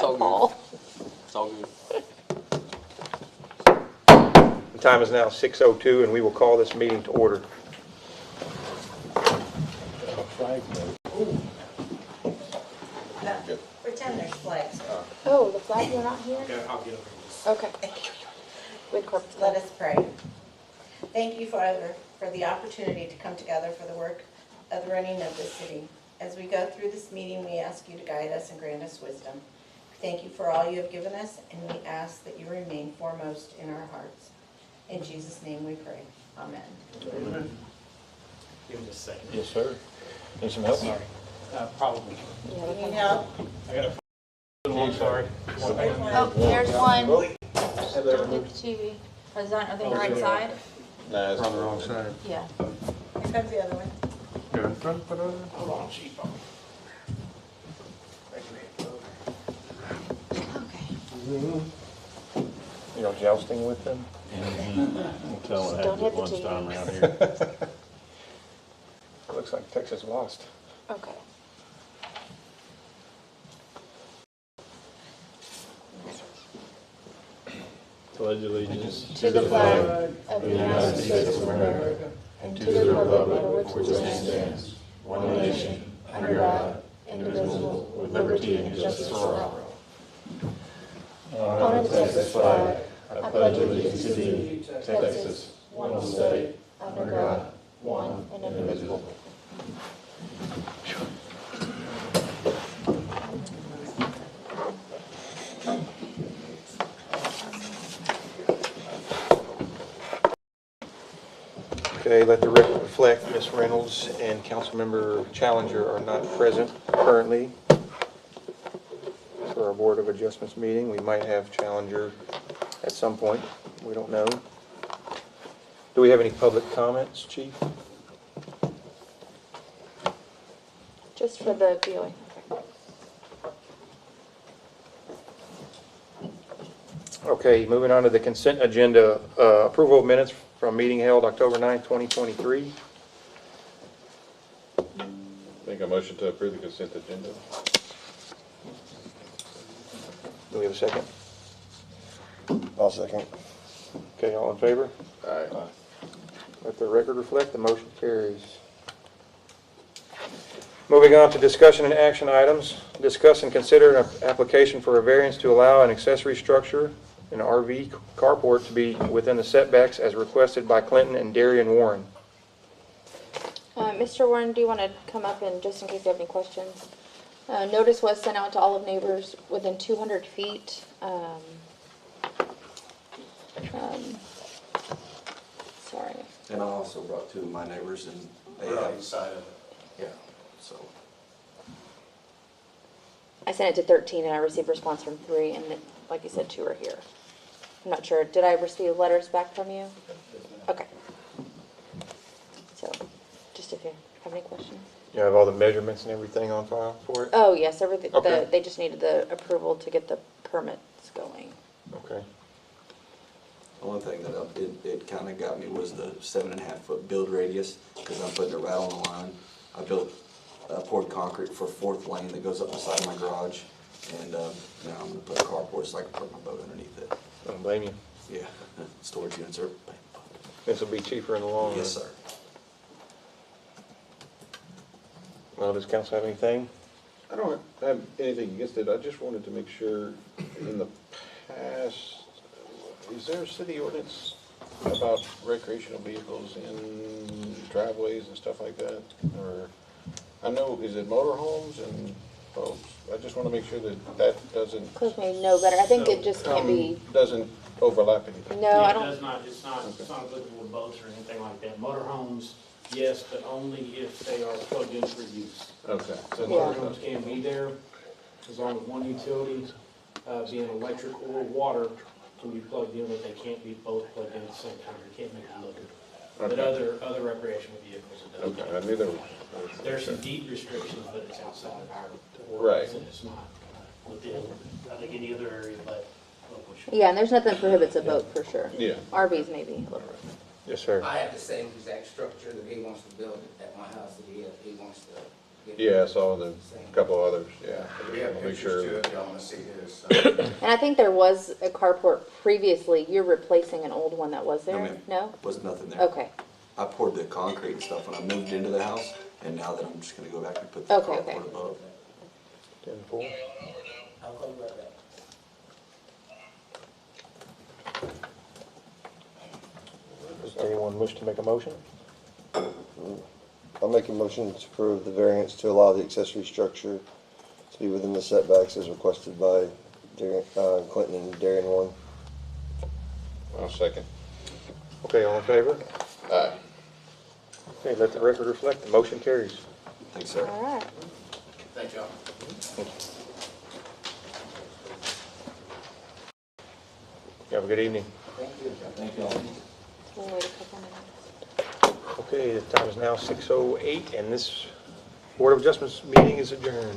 all Paul. good. It's all good. The time is now 6:02, and we will call this meeting to order. Pretend there's flags. Oh, the flags are not here? I'll get over this. Okay. With corporate. Let us pray. Thank you, Father, for the opportunity to come together for the work of the running of this city. As we go through this meeting, we ask you to guide us and grant us wisdom. Thank you for all you have given us, and we ask that you remain foremost in our hearts. In Jesus' name we pray. Amen. Amen. Give me just a second. Yes, sir. Need some help? Sorry. Probably. Yeah, You need help? I got a I'm sorry. Oh, there's one. Don't hit the TV. Are they on the right side? Nah, it's on the wrong side. Yeah. Here comes the other one. Go in front, put on. Hold on, chief. Okay. You know, jousting with them? Tell what Don't happens hit at the lunchtime TV. around here. It looks like Texas lost. Okay. Pledge allegiance To the flag of the United States of America and to the republic for which it stands, one nation, under God, indivisible, with liberty and justice for all. On the Texas flag, I pledge allegiance to thee, Texas, one state, under God, one and indivisible. Okay, let the record reflect Ms. Reynolds and Councilmember Challenger are not present currently for our Board of Adjustments meeting. We might have Challenger at some point. We don't know. Do we have any public comments, Chief? Just for the viewing. Okay, moving on to the consent agenda, approval of minutes from meeting held October 9th, 2023. Make a motion to approve the consent agenda. Do we have a second? I'll second. Okay, all in favor? Aye. Let the record reflect, the motion carries. Moving on to discussion and action items. Discuss and consider an application for a variance to allow an accessory structure, an RV carport, to be within the setbacks as requested by Clinton and Darian Warren. Mr. Warren, do you want to come up and just in case you have any questions? Notice was sent out to all of neighbors within 200 feet. Sorry. And I also brought two of my neighbors and they We're on have, the side of it. yeah, so. I sent it to 13 and I received a response from 3 and then, like you said, 2 are here. I'm not sure. Did I receive letters back from you? Okay. So, just if you have any questions. You have all the measurements and everything on file for it? Oh, yes, everything. Okay. They just needed the approval to get the permits going. Okay. The one thing that it kind of got me was the 7.5 foot build radius, because I'm putting it right on the line. I poured concrete for 4th lane that goes up the side of my garage, and now I'm gonna put a carport so I can put my boat underneath it. Don't blame you. Yeah, storage units are. This will be cheaper in the long run. Yes, sir. Well, does council have anything? I don't have anything against it. I just wanted to make sure in the past, is there a city ordinance about recreational vehicles in driveways and stuff like that? Or, I know, is it motorhomes and boats? I just want to make sure that that doesn't. Cliff may know better. I think it just can't be. Doesn't overlap anything. No, I It don't. does not, it's not applicable to boats or anything like that. Motorhomes, yes, but only if they are plugged in for use. Okay. So motorhomes can be there as long as one utility, being electric or water, can be plugged in, but they can't be both plugged in at the same time. They can't make it look. But Okay. other recreational vehicles, it does. Okay, I knew there was. There's some deed restrictions, but it's outside of our Right. ordinance, and it's not within, I think, any other area but local shore. Yeah, and there's nothing that prohibits a boat for sure. Yeah. RVs maybe. Yes, sir. I have the same exact structure that he wants to build at my house that he wants to. Get. Yeah, I saw the couple others, yeah. We have Make pictures sure. too, if y'all wanna see his, And I think there was a carport previously. You're replacing an old one that was there? ma'am. No? Was nothing there. Okay, I poured the concrete and stuff when I moved into the house, and now that I'm just gonna go back and put the Okay, okay. carport above. 10-4. I'll call you right back. Does anyone wish to make a motion? I'll make a motion to approve the variance to allow the accessory structure to be within the setbacks as requested by Clinton and Darien one. I'll second. Okay, all in favor? Aye. Okay, let the record reflect, the motion carries. Thanks, sir. all right. Thank y'all. You have a good evening. Thank you. Thank y'all. We'll wait a couple minutes. Okay, the time is now 6:08, and this Board of Adjustments meeting is adjourned.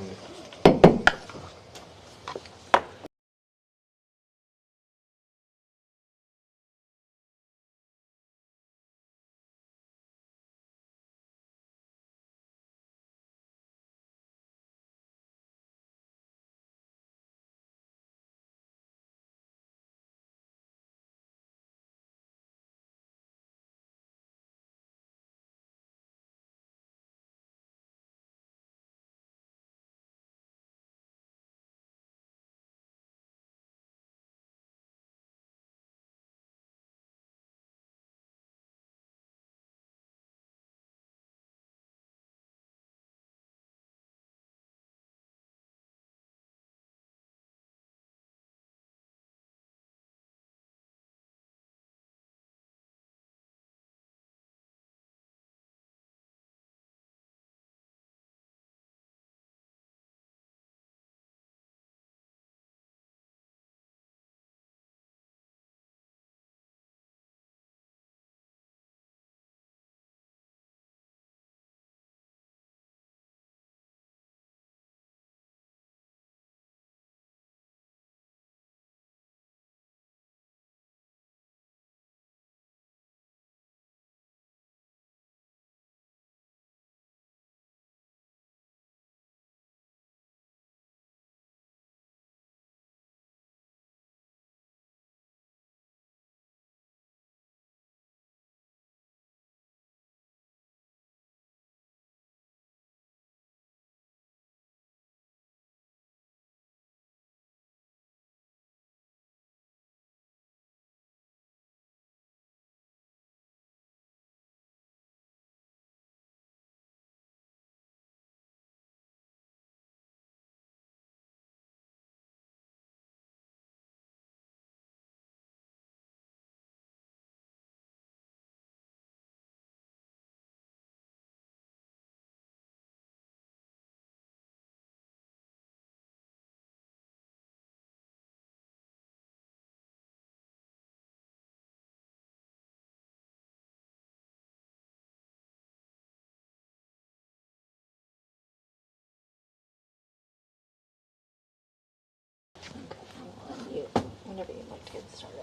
Whenever you'd like to get started.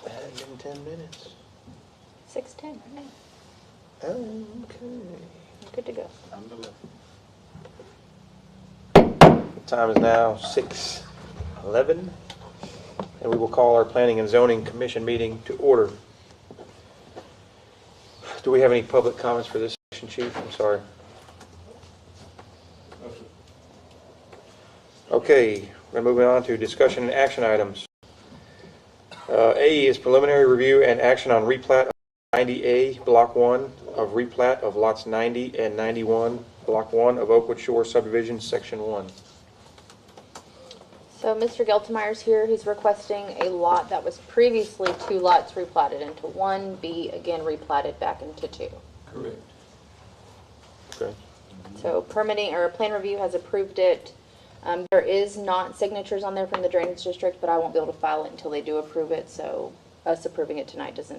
It had been 10 minutes. 6:10, Okay. you're good to go. The time is now 6:11, and we will call our Planning and Zoning Commission meeting to order. Do we have any public comments for this section, Chief? I'm sorry. Okay, we're moving on to discussion and action items. A is preliminary review and action on replat of 90A, Block 1 of replat of lots 90 and 91, Block 1 of Oakwood Shore subdivision, Section 1. So Mr. Geltemeyer's here, he's requesting a lot that was previously 2 lots replatted into 1, be again replatted back into 2. Correct. Okay. So permitting, or plan review has approved it. There is not signatures on there from the drainage district, but I won't be able to file it until they do approve it, so us approving it tonight it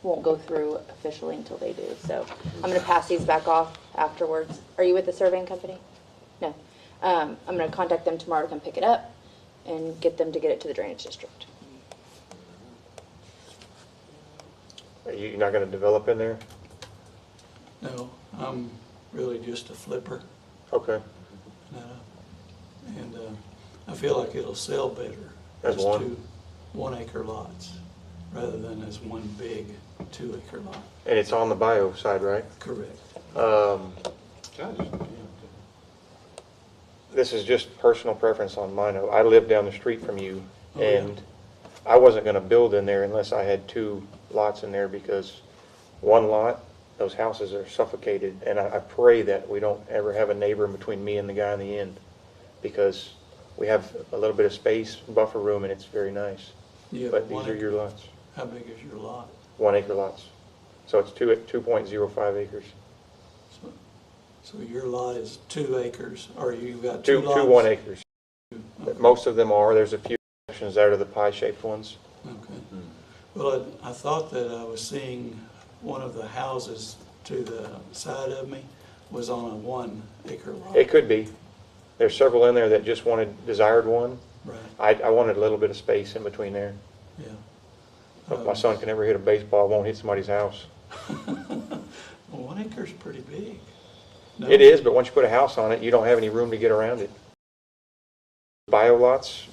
won't go through officially until they do. So I'm gonna pass these back off afterwards. Are you with the surveying company? No. I'm gonna contact them tomorrow to come pick it up and get them to get it to the drainage district. You're not going to develop in there? No, I'm really just a flipper. Okay. No. I feel like it'll sell better As one? 2 1-acre lots rather than as one big 2-acre lot. And it's on the bio side, right? Correct. This is just personal preference on mine. I live down the street from you, Oh, yeah. and I wasn't gonna build in there unless I had 2 lots in there, because one lot, those houses are suffocated, and I pray that we don't ever have a neighbor in between me and the guy on the end, because we have a little bit of space, buffer room, and it's very nice. Yeah, But one these are acre. your lots, How big is your lot? 1-acre lots. So it's 2.05 acres. So your lot is 2 acres, or you've got Two 2 lots? 1 acres. Okay. Most of them are. There's a few exceptions that are the pie-shaped ones. Okay. Well, I thought that I was seeing one of the houses to the side of me was on a 1-acre lot. It could be. There's several in there that just desired one. Right, I wanted a little bit of space in between there. yeah. But my son can never hit a baseball, won't hit somebody's house. Well, 1 acre's pretty big. No? It is, but once you put a house on it, you don't have any room to get around it. Bio lots,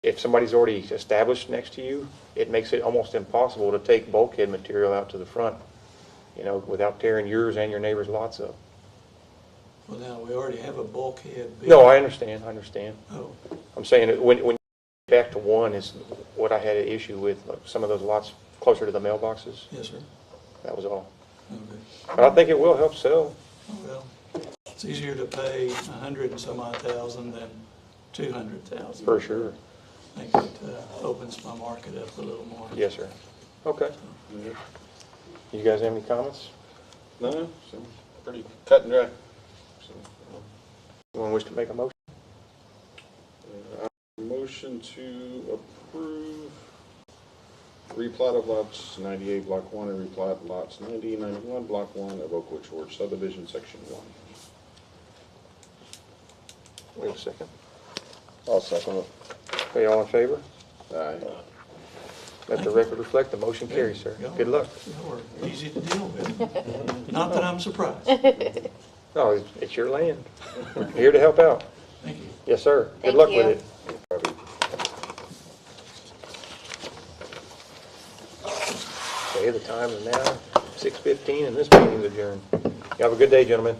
if somebody's already established next to you, it makes it almost impossible to take bulkhead material out to the front, without tearing yours and your neighbor's lots up. Well, now, we already have a bulkhead. No, I understand. Oh, I'm saying that when you get back to 1 is what I had an issue with, like some of those lots closer to the mailboxes. yes, sir. That was all. Okay. But I think it will help sell. Oh, well, it's easier to pay 100 and some odd thousand than 200,000. For sure. I think it opens my market up a little more. Yes, sir. Okay. Yeah. You guys have any comments? No, so pretty cut and dry. So, Anyone wish to make a motion? motion to approve replat of lots 98 block 1 and replat lots 90, 91 block 1 of Oakwood Shores subdivision section 1. Wait a second. I'll second it. Okay, all in favor? Aye. Let the record reflect, the motion carries, sir. Good luck. Y'all are easy to deal with. Not that I'm surprised. No, it's your land. We're here to help out. Thank you. Yes, sir. Good Thank luck you. with it. Okay, the time is now 6:15 and this meeting is adjourned. You have a good day, gentlemen.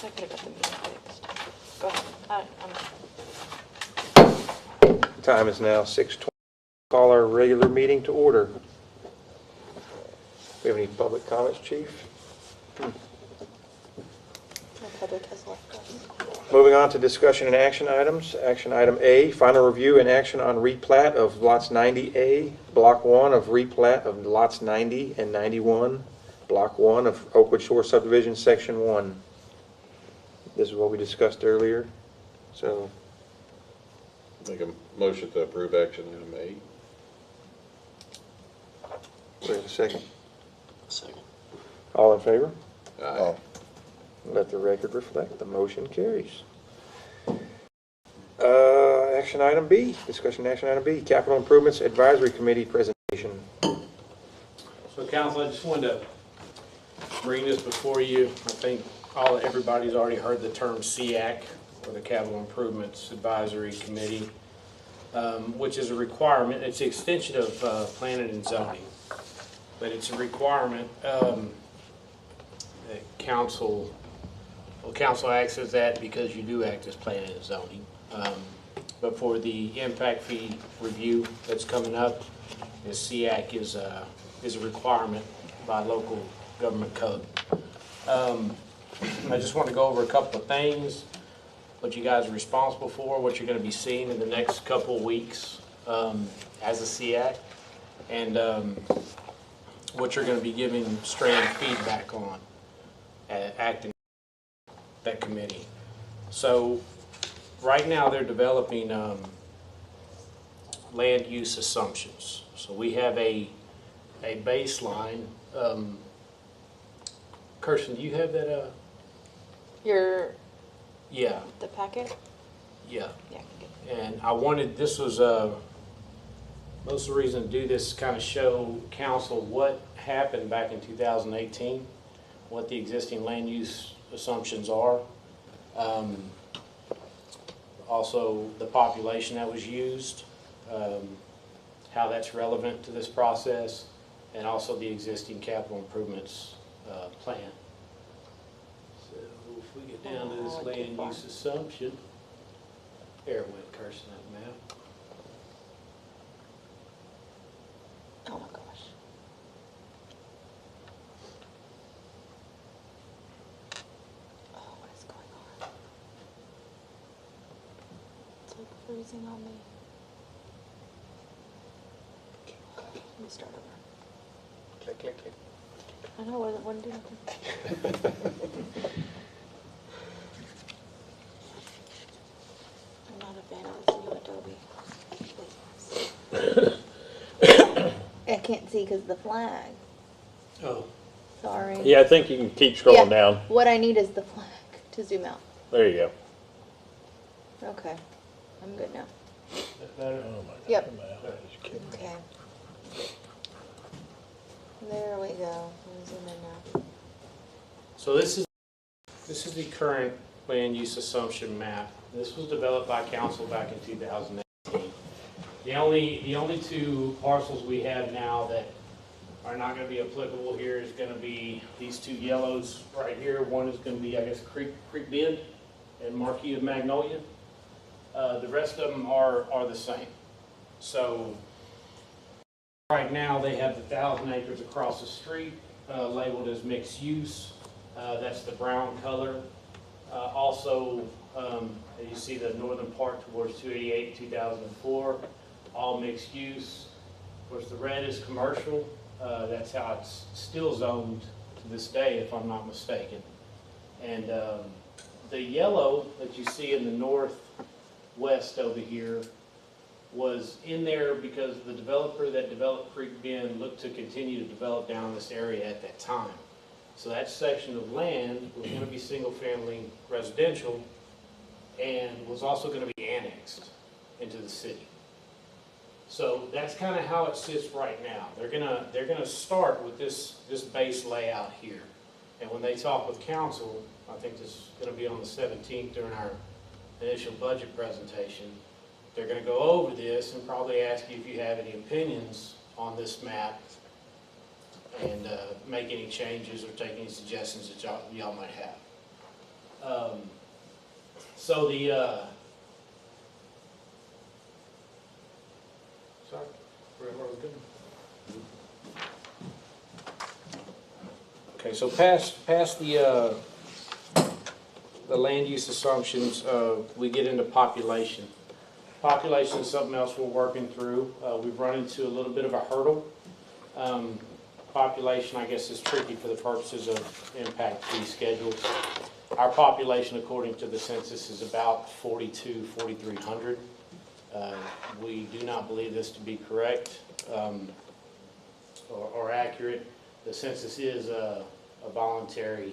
I could have got the meeting fixed. Go ahead. Time is now 6:20. Call our regular meeting to order. We have any public comments, Chief? No public has left us. Moving on to discussion and action items. Action item A, final review and action on replat of lots 90A, block 1 of replat of lots 90 and 91, block 1 of Oakwood Shore subdivision, section 1. This is what we discussed earlier. So, Make a motion to approve action item A. wait a second. Second. All in favor? Aye. Let the record reflect, the motion carries. Action item B, discussion action item B, Capital Improvements Advisory Committee presentation. So council, I just wanted to bring this before you. I think everybody's already heard the term CAC, or the Capital Improvements Advisory Committee, which is a requirement. It's an extension of planning and zoning, but it's a requirement that council acts as that because you do act as planning and zoning. But for the impact fee review that's coming up, the CAC is a requirement by local government code. I just want to go over a couple of things, what you guys are responsible for, what you're going to be seeing in the next couple of weeks as a CAC, and what you're going to be giving strand feedback on acting that committee. So right now they're developing land use assumptions. So we have a baseline. Kirsten, do you have that? Your, Yeah, the packet? yeah. Yeah, I can get And I wanted, this was most of the reason to do this, kind of show council what happened back in 2018, what the existing land use assumptions are. Also, the population that was used, how that's relevant to this process, and also the existing capital improvements plan. So if we get down to this land use assumption, there it went, Kirsten, that map. Oh my gosh. Oh, what is going on? It's like freezing on me. Let me start over. Click, click, click. I know, it wouldn't do nothing. I'm not a fan of this new Adobe. I can't see because of the flag. Oh. Sorry. Yeah, I think you can keep scrolling down. What I need is the flag to zoom out. There you go. Okay. I'm good now. That better? Yep. Okay. There we go. Let me zoom in now. So this is the current land use assumption map. This was developed by council back in 2018. The only two parcels we have now that are not going to be applicable here is going to be these two yellows right here. One is going to be, I guess, Creek Bend and Marquis of Magnolia. The rest of them are the same. So right now they have the 1,000 acres across the street labeled as mixed use. That's the brown color. Also, you see the northern part towards 288, 2004, all mixed use. Of course, the red is commercial. That's how it's still zoned to this day, if I'm not mistaken. And the yellow that you see in the northwest over here was in there because the developer that developed Creek Bend looked to continue to develop down this area at that time. So that section of land was going to be single-family residential and was also going to be annexed into the city. So that's kind of how it sits right now. They're gonna start with this base layout here, and when they talk with council, I think this is going to be on the 17th during our initial budget presentation. They're going to go over this and probably ask you if you have any opinions on this map and make any changes or take any suggestions that y'all might have. So the, sorry, where I was going. Okay, so past the land use assumptions, we get into population. Population is something else we're working through. We've run into a little bit of a hurdle. Population, I guess, is tricky for the purposes of impact fee schedules. Our population, according to the census, is about 4,300. We do not believe this to be correct or accurate. The census is a voluntary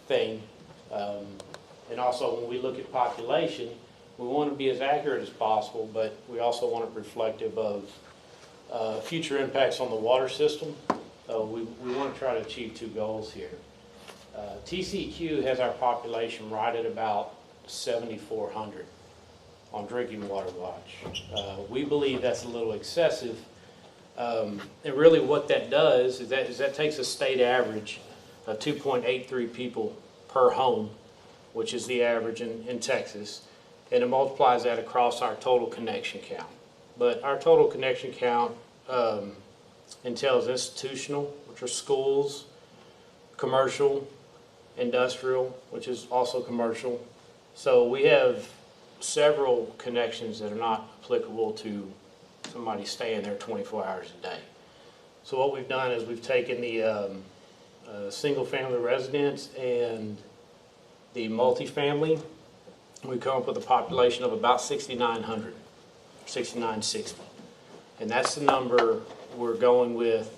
thing. And also, when we look at population, we want to be as accurate as possible, but we also want it reflective of future impacts on the water system. We want to try to achieve two goals here. TCEQ has our population right at about 7,400 on Drinking Water Watch. We believe that's a little excessive. And really what that does is that takes a state average of 2.83 people per home, which is the average in Texas, and it multiplies that across our total connection count. But our total connection count entails institutional, which are schools, commercial, industrial, which is also commercial. So we have several connections that are not applicable to somebody staying there 24 hours a day. So what we've done is we've taken the single-family residence and the multifamily. We come up with a population of about 6,900, 6,960. And that's the number we're going with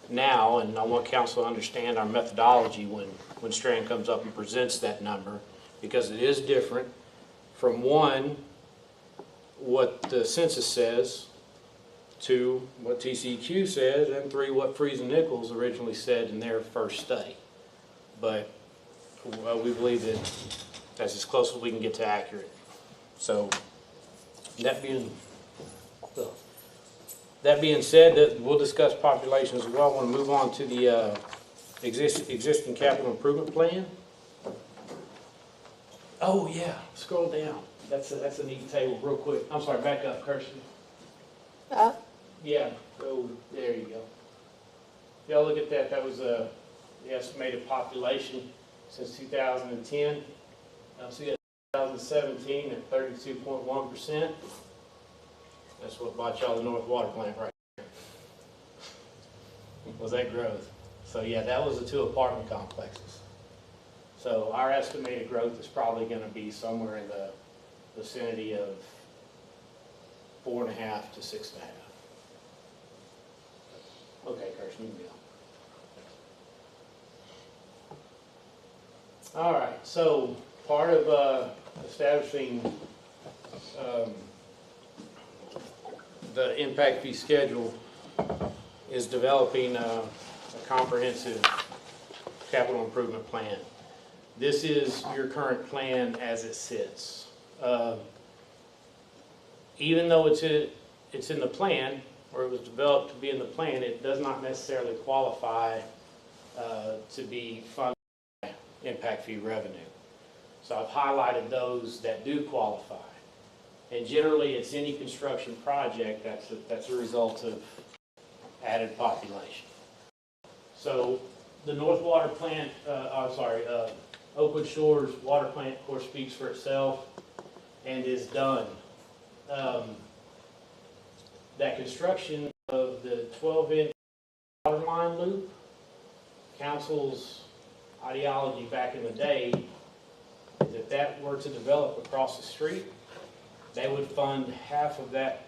now, and I want council to understand our methodology when Strand comes up and presents that number, because it is different from one, what the census says, two, what TCEQ says, and three, what Freeze and Nichols originally said in their first study. But we believe that that's as close as we can get to accurate. So that being said, that we'll discuss population as well. I want to move on to the existing capital improvement plan. Oh yeah, scroll down. That's a neat table, real quick. I'm sorry, back up, Kirsten. Yeah, go, there you go. Y'all look at that. That was the estimated population since 2010. So you got 2017 at 32.1%. That's what bought y'all the North Water Plant right here. Was that growth? So yeah, that was the two apartment complexes. So our estimated growth is probably going to be somewhere in the vicinity of 4.5 to 6.5. Okay, Kirsten, you can go. All right, so part of establishing the impact fee schedule is developing a comprehensive capital improvement plan. This is your current plan as it sits. Even though it's in the plan, or it was developed to be in the plan, it does not necessarily qualify to be funded by impact fee revenue. So I've highlighted those that do qualify. And generally, it's any construction project that's a result of added population. So the North Water Plant, Oakwood Shores Water Plant, of course, speaks for itself and is done. That construction of the 12-inch water line loop, council's ideology back in the day is if that were to develop across the street, they would fund half of that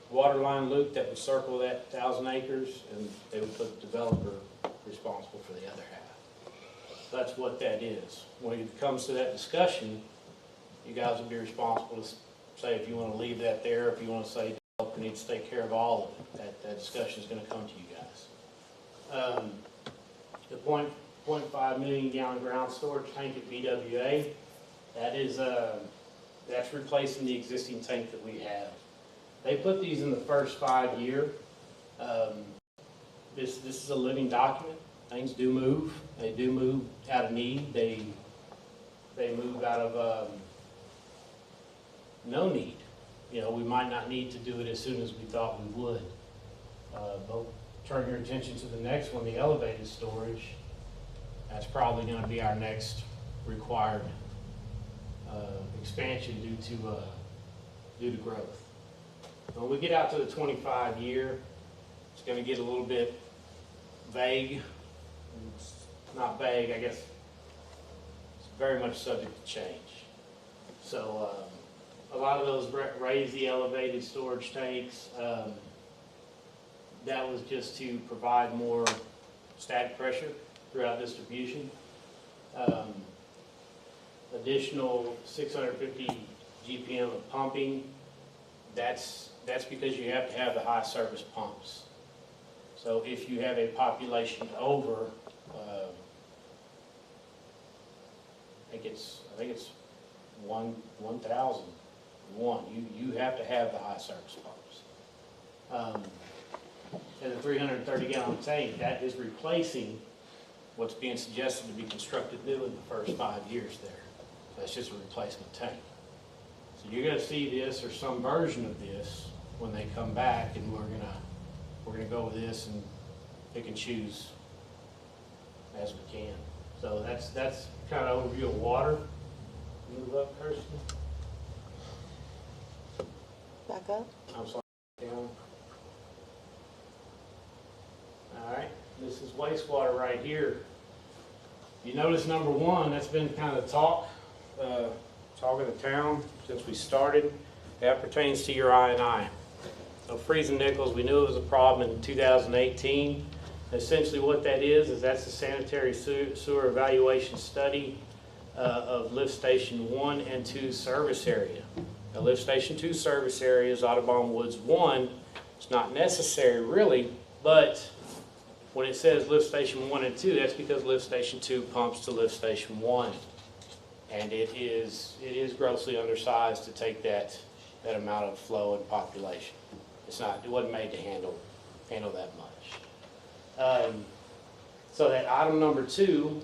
water line loop that would circle that 1,000 acres, and they would put the developer responsible for the other half. That's what that is. When it comes to that discussion, you guys would be responsible to say if you want to leave that there, if you want to say the developer needs to take care of all of it. That discussion is going to come to you guys. The 0.5 million gallon ground storage tank at BWA, that's replacing the existing tank that we have. They put these in the first 5 year. This is a living document. Things do move. They do move out of need. they move out of no need. You know, we might not need to do it as soon as we thought we would. But turn your attention to the next one, the elevated storage. That's probably going to be our next required expansion due to growth. When we get out to the 25-year, it's going to get a little bit vague. It's not vague, I guess. It's very much subject to change. So a lot of those raise the elevated storage tanks. That was just to provide more static pressure throughout distribution. Additional 650 GPM of pumping. That's because you have to have the high service pumps. So if you have a population over, I think it's 1,001. You have to have the high service pumps. And the 330 gallon tank, that is replacing what's being suggested to be constructed new in the first 5 years there. So that's just a replacement tank. So you're gonna see this or some version of this when they come back, and we're gonna go with this and pick and choose as we can. So that's kind of overview of water. Move up, Kirsten. Back up. I'm sorry, down. All right, this is wastewater right here. You notice number one, that's been kind of talk of the town since we started. That pertains to your I&I. So freezing nickels, we knew it was a problem in 2018. Essentially what that is that's the sanitary sewer evaluation study of lift station 1 and 2 service area. The lift station 2 service area is Audubon Woods 1. It's not necessary really, but when it says lift station 1 and 2, that's because lift station 2 pumps to lift station 1. And it is grossly undersized to take that amount of flow and population. It wasn't made to handle that much. So that item number 2,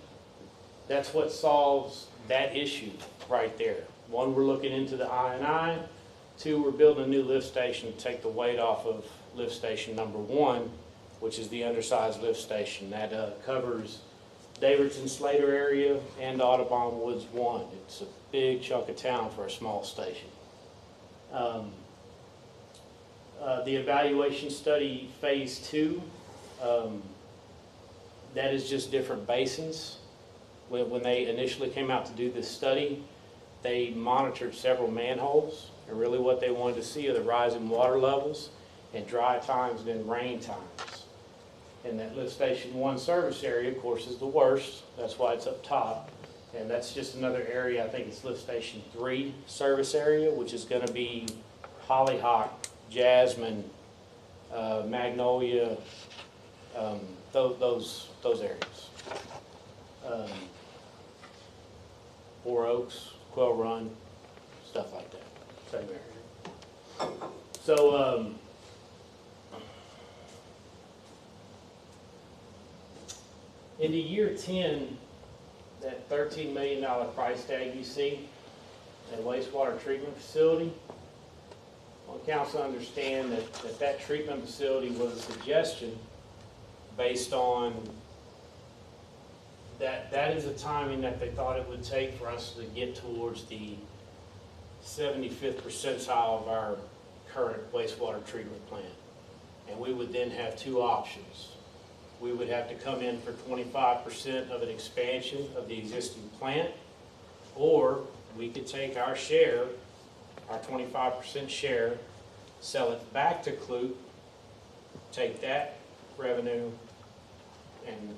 that's what solves that issue right there. 1, we're looking into the I&I. 2, we're building a new lift station to take the weight off of lift station number 1, which is the undersized lift station. That covers Davidson Slater area and Audubon Woods 1. It's a big chunk of town for a small station. The evaluation study phase 2, that is just different basins. When they initially came out to do this study, they monitored several manholes, and really what they wanted to see are the rising water levels and dry times and then rain times. And that lift station 1 service area, of course, is the worst. That's why it's up top. And that's just another area, I think it's lift station 3 service area, which is going to be hollyhock, jasmine, magnolia, those areas. 4 Oaks, Quail Run, stuff like that. Same area. So, in the year 10, that $13 million price tag you see, that wastewater treatment facility, I want council to understand that treatment facility was a suggestion based on that is the timing that they thought it would take for us to get towards the 75th percentile of our current wastewater treatment plant. And we would then have 2 options. We would have to come in for 25% of an expansion of the existing plant, or we could take our share, our 25% share, sell it back to Clute, take that revenue, and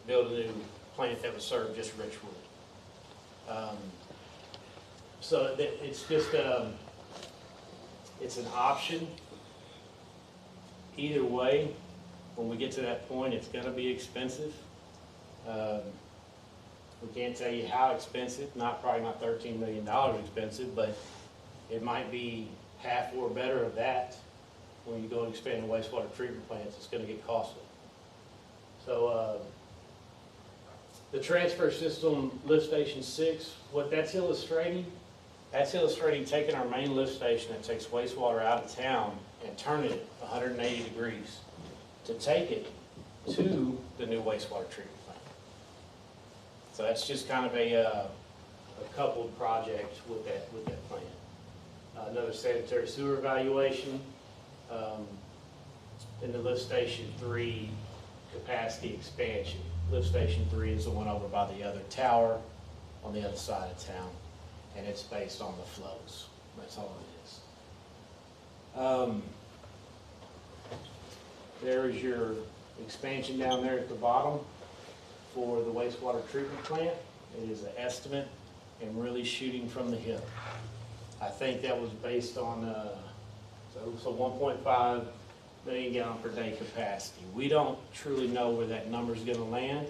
build a new plant that would serve just Richwood. So it's just it's an option. Either way, when we get to that point, it's going to be expensive. We can't tell you how expensive. Probably not $13 million expensive, but it might be half or better of that. When you go and expand the wastewater treatment plants, it's going to get costly. So The transfer system, lift station 6, what that's illustrating taking our main lift station that takes wastewater out of town and turning it 180 degrees to take it to the new wastewater treatment plant. So that's just kind of a coupled project with that plan. Another sanitary sewer evaluation, in the lift station 3 capacity expansion. Lift station 3 is the one over by the other tower on the other side of town, and it's based on the flows. That's all it is. There's your expansion down there at the bottom for the wastewater treatment plant. It is an estimate and really shooting from the hip. I think that was based on so 1.5 million gallon per day capacity. We don't truly know where that number is going to land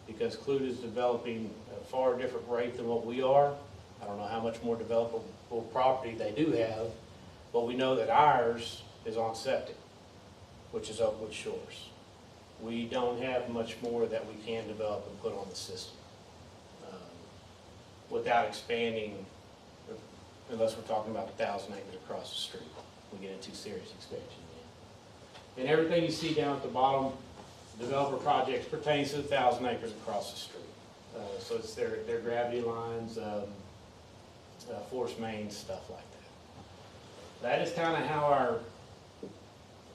because Clute is developing a far different rate than what we are. I don't know how much more developable property they do have, but we know that ours is on septic, which is Oakwood Shores. We don't have much more that we can develop and put on the system without expanding, unless we're talking about 1,000 acres across the street. We get into serious expansion then. And everything you see down at the bottom, developer projects pertains to 1,000 acres across the street. So it's their gravity lines, force mains, stuff like that. That is kind of how our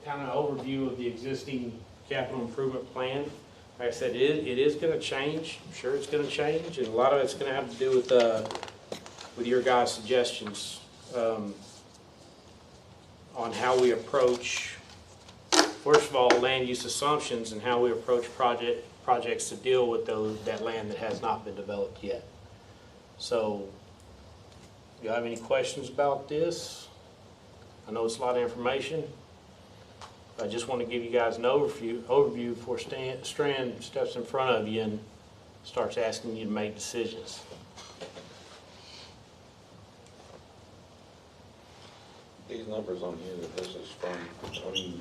kind of overview of the existing capital improvement plan. Like I said, it is going to change. I'm sure it's going to change, and a lot of it's going to have to do with your guys' suggestions on how we approach, first of all, land use assumptions and how we approach projects to deal with that land that has not been developed yet. So, do you have any questions about this? I know it's a lot of information. I just want to give you guys an overview before Strand steps in front of you and starts asking you to make decisions. These numbers on here, this is from 2018?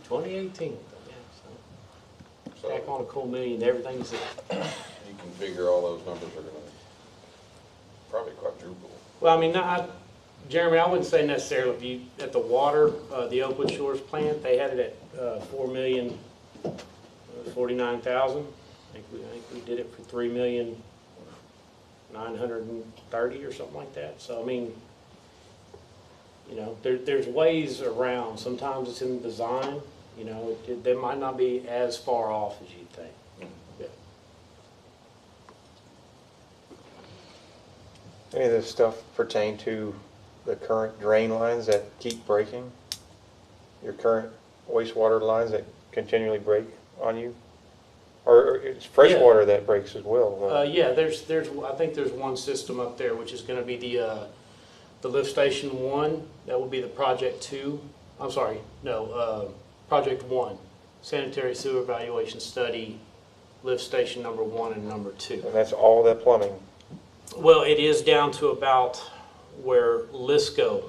2018, yeah, so back on a cool million, everything's You can figure all those numbers are gonna probably quadruple. well, I mean, Jeremy, I wouldn't say necessarily if you, at the water, the Oakwood Shores plant, they had it at $4,049,000. I think we did it for $3,930,000 or something like that. So I mean, you know, there's ways around. Sometimes it's in the design. You know, they might not be as far off as you think. Yeah. Any of this stuff pertain to the current drain lines that keep breaking? Your current wastewater lines that continually break on you? Or it's fresh water that breaks as well? Yeah, I think there's one system up there, which is going to be the lift station 1. That will be the project 2. I'm sorry, no, project 1, sanitary sewer evaluation study, lift station number 1 and number 2. And that's all that plumbing? Well, it is down to about where Lisco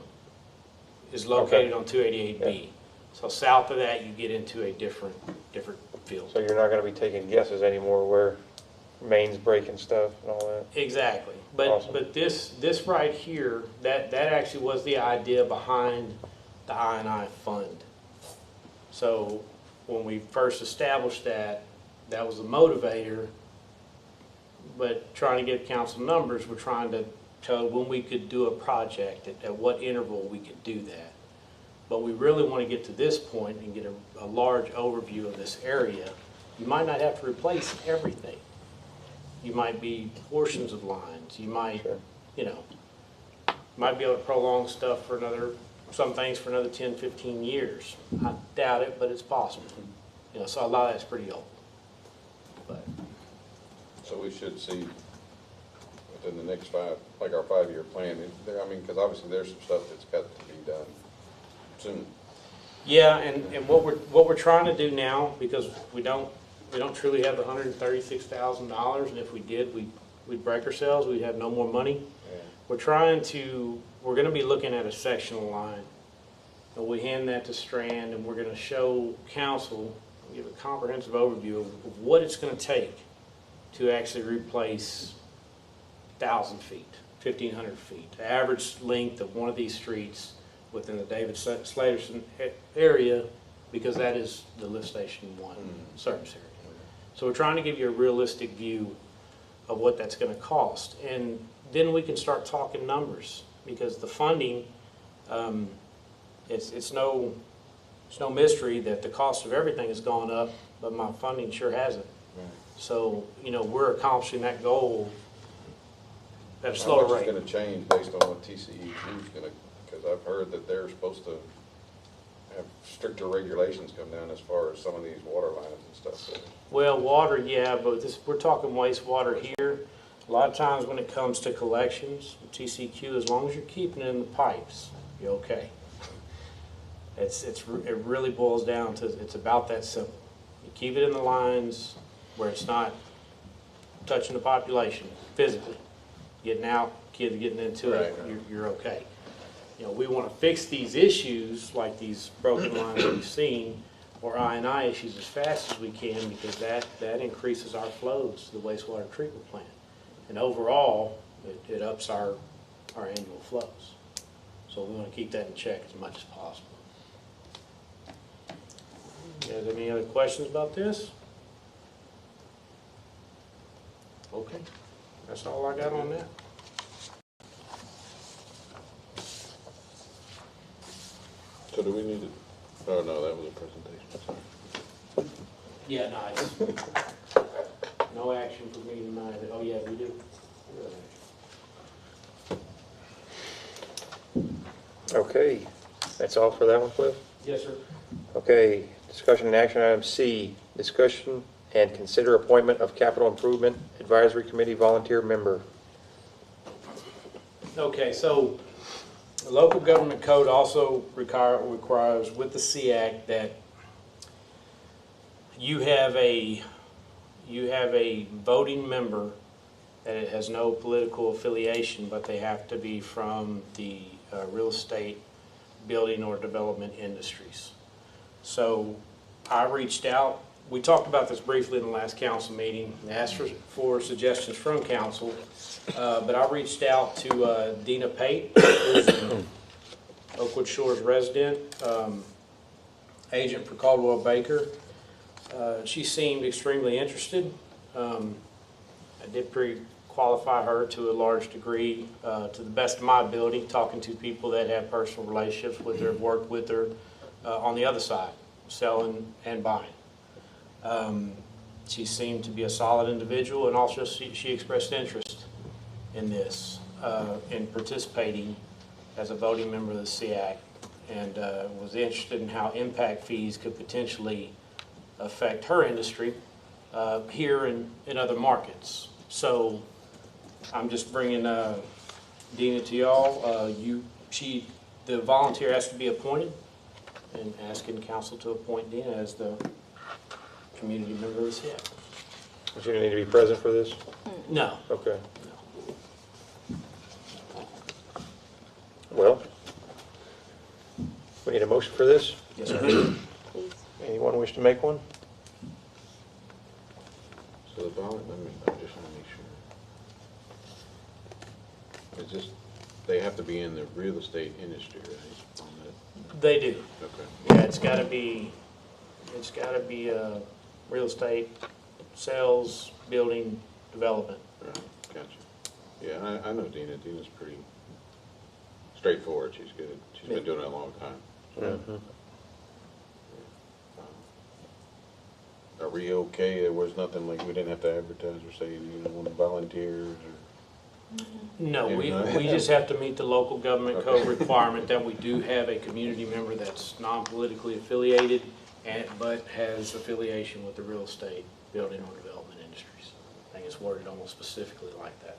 is located on 288B. Yeah. So south of that, you get into a different field. So you're not going to be taking guesses anymore where mains break and stuff and all that? Exactly. But Awesome. but this right here, that actually was the idea behind the I&I fund. So when we first established that was the motivator. But trying to give council numbers, we're trying to tell when we could do a project, at what interval we could do that. But we really want to get to this point and get a large overview of this area. You might not have to replace everything. You might be portions of lines. You might, Sure. you know, might be able to prolong stuff for some things for another 10, 15 years. I doubt it, but it's possible. You know, so a lot of that's pretty old. But So we should see within the next our 5-year plan, I mean, because obviously there's some stuff that's got to be done soon. yeah, and what we're trying to do now, because we don't truly have the $136,000, and if we did, we'd break ourselves. We'd have no more money. Yeah. We're going to be looking at a sectional line. And we hand that to Strand, and we're going to show council, give a comprehensive overview of what it's going to take to actually replace 1,000 feet, 1,500 feet. The average length of one of these streets within the David Slaterson area, because that is the lift station 1 service area. So we're trying to give you a realistic view of what that's going to cost. And then we can start talking numbers, because the funding, it's no mystery that the cost of everything has gone up, but my funding sure hasn't. So, you know, we're accomplishing that goal at a slower How much rate. is gonna change based on what TCEQ is gonna, because I've heard that they're supposed to have stricter regulations come down as far as some of these water lines and stuff. So, Well, water, yeah, but we're talking wastewater here. A lot of times when it comes to collections, TCQ, as long as you're keeping it in the pipes, you're okay. It really boils down to, it's about that simple. You keep it in the lines where it's not touching the population physically. Getting out, kids getting into it, you're okay. You know, we want to fix these issues, like these broken lines that we've seen, or I&I issues, as fast as we can, because that increases our flows to the wastewater treatment plant. And overall, it ups our annual flows. So we want to keep that in check as much as possible. You guys have any other questions about this? Okay, that's all I got on that. So do we need to, oh no, that was a presentation, sorry. Yeah, nice. No action for me tonight. Oh, yeah, we do. Okay, that's all for that one, Cliff? Yes, sir. Okay, discussion and action item C, discussion and consider appointment of Capital Improvement Advisory Committee volunteer member. Okay, so the local government code also requires with the SEAC that you have a voting member that it has no political affiliation, but they have to be from the real estate, building, or development industries. So I reached out. We talked about this briefly in the last council meeting and asked for suggestions from council, but I reached out to Dina Pate, who's an Oakwood Shores resident, agent for Caldwell Baker. She seemed extremely interested. I did pre-qualify her to a large degree, to the best of my ability, talking to people that have personal relationships with her, worked with her on the other side, selling and buying. She seemed to be a solid individual, and also she expressed interest in this, in participating as a voting member of the SEAC, and was interested in how impact fees could potentially affect her industry here and in other markets. So I'm just bringing Dina to y'all. The volunteer has to be appointed, and asking council to appoint Dina as the community member of the SEAC. Does she need to be present for this? No. Okay. Well, we need a motion for this? Yes, sir. Please. Anyone wish to make one? So the ballot, I just want to make sure. It's just, they have to be in the real estate industry, right? On that? They do. Okay. Yeah, it's gotta be real estate, sales, building, development. Right, gotcha. Yeah, I know Dina. Dina's pretty straightforward. She's good. She's been doing it a long time. So, are we okay? There was nothing like, we didn't have to advertise or say, you know, want volunteers or? No, we just have to meet the local government code requirement that we do have a community member that's non-politically affiliated, but has affiliation with the real estate, building, or development industries. I think it's worded almost specifically like that.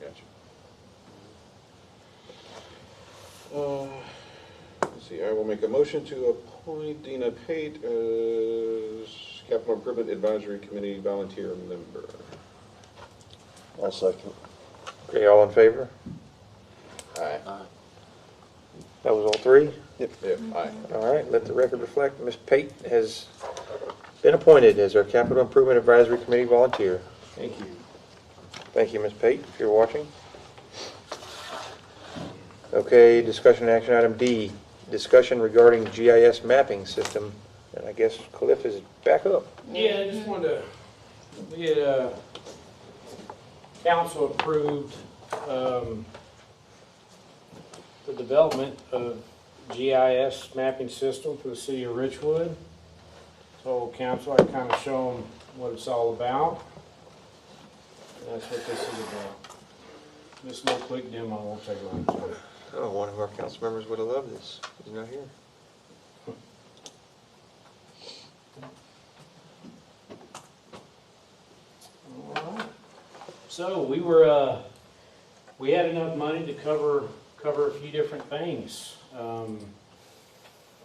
Gotcha. Let's see, I will make a motion to appoint Dina Pate as Capital Improvement Advisory Committee volunteer member. I'll second. Okay, all in favor? Aye. That was all three? Yep, aye. All right, let the record reflect, Ms. Pate has been appointed as our Capital Improvement Advisory Committee volunteer. Thank you. Thank you, Ms. Pate, if you're watching. Okay, discussion action item D, discussion regarding GIS mapping system. And I guess Cliff is back up. Yeah, I just wanted to, we had, council approved, the development of GIS mapping system for the city of Richwood. So council, I kind of show them what it's all about. And that's what this is about. This little quick demo won't take long time. Oh, one of our council members would have loved this. He's not here. Alright. So we had enough money to cover a few different things.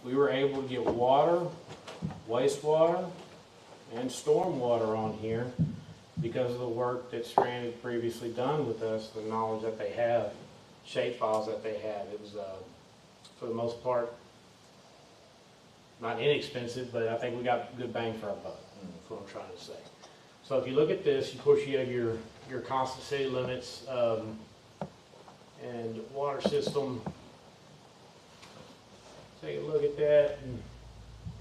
We were able to get water, wastewater, and stormwater on here because of the work that Strand had previously done with us, the knowledge that they have, shape files that they have. It was, for the most part, not inexpensive, but I think we got good bang for our buck. That's what I'm trying to say. So if you look at this, of course you have your constant city limits and water system. Take a look at that, and